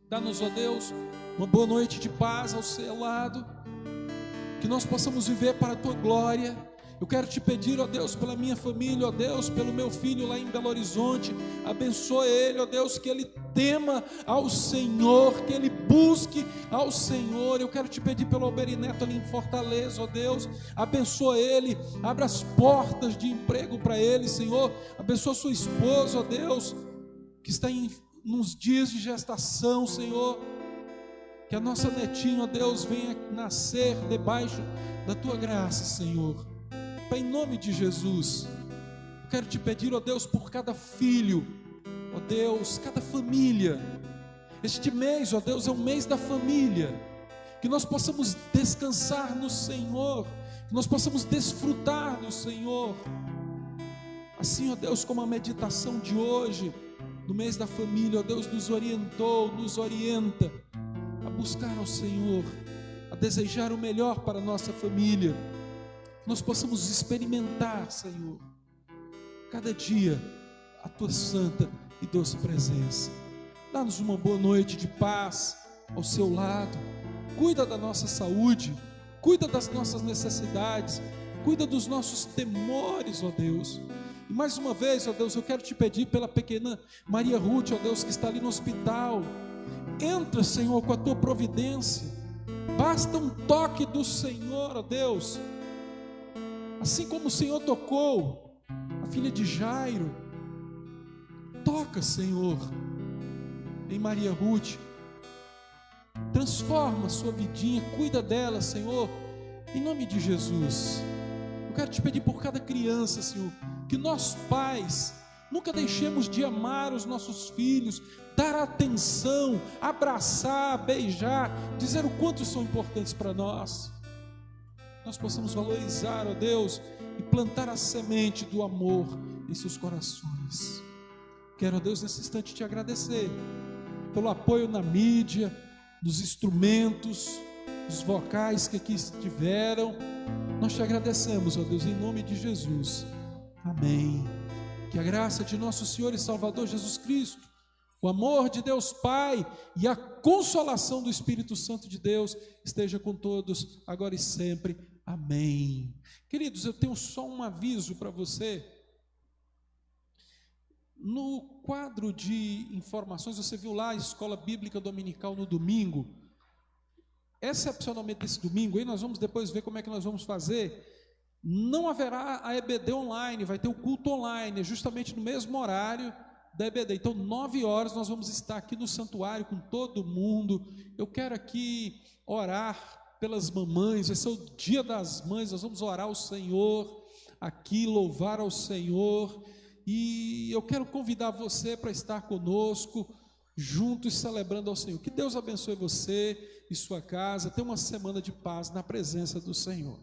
Dá-nos, ó Deus, uma boa noite de paz ao seu lado, que nós possamos viver para a tua glória. Eu quero te pedir, ó Deus, pela minha família, ó Deus, pelo meu filho lá em Belo Horizonte, abençoe ele, ó Deus, que ele tema ao Senhor, que ele busque ao Senhor. Eu quero te pedir pelo Alberi Neto ali em Fortaleza, ó Deus, abençoe ele, abra as portas de emprego para ele, Senhor, abençoe sua esposa, ó Deus, que está nos dias de gestação, Senhor, que a nossa netinha, ó Deus, venha nascer debaixo da tua graça, Senhor. Pai, em nome de Jesus, eu quero te pedir, ó Deus, por cada filho, ó Deus, cada família. Este mês, ó Deus, é um mês da família, que nós possamos descansar no Senhor, que nós possamos desfrutar do Senhor. Assim, ó Deus, como a meditação de hoje, no mês da família, ó Deus, nos orientou, nos orienta a buscar ao Senhor, a desejar o melhor para a nossa família. Nós possamos experimentar, Senhor, cada dia a tua santa e doce presença. Dá-nos uma boa noite de paz ao seu lado. Cuida da nossa saúde, cuida das nossas necessidades, cuida dos nossos temores, ó Deus. E mais uma vez, ó Deus, eu quero te pedir pela pequena Maria Ruth, ó Deus, que está ali no hospital. Entra, Senhor, com a tua providência. Basta um toque do Senhor, ó Deus. Assim como o Senhor tocou a filha de Jairo, toca, Senhor, em Maria Ruth, transforma a sua vidinha, cuida dela, Senhor, em nome de Jesus. Eu quero te pedir por cada criança, Senhor, que nós pais nunca deixemos de amar os nossos filhos, dar atenção, abraçar, beijar, dizer o quanto são importantes para nós. Nós possamos valorizar, ó Deus, e plantar a semente do amor em seus corações. Quero, ó Deus, nesse instante te agradecer pelo apoio na mídia, nos instrumentos, os vocais que aqui estiveram. Nós te agradecemos, ó Deus, em nome de Jesus. Amém. Que a graça de nosso Senhor e Salvador Jesus Cristo, o amor de Deus Pai e a consolação do Espírito Santo de Deus esteja com todos, agora e sempre. Amém. Queridos, eu tenho só um aviso para você. No quadro de informações, você viu lá a Escola Bíblica Dominical no domingo. excepcionalmente desse domingo, aí nós vamos depois ver como é que nós vamos fazer. Não haverá a EBD online, vai ter o culto online, justamente no mesmo horário da EBD. Então, 9 horas nós vamos estar aqui no santuário com todo mundo. Eu quero aqui orar pelas mamães, esse é o dia das mães, nós vamos orar ao Senhor aqui, louvar ao Senhor. E eu quero convidar você para estar conosco, juntos celebrando ao Senhor. Que Deus abençoe você e sua casa. Tenha uma semana de paz na presença do Senhor.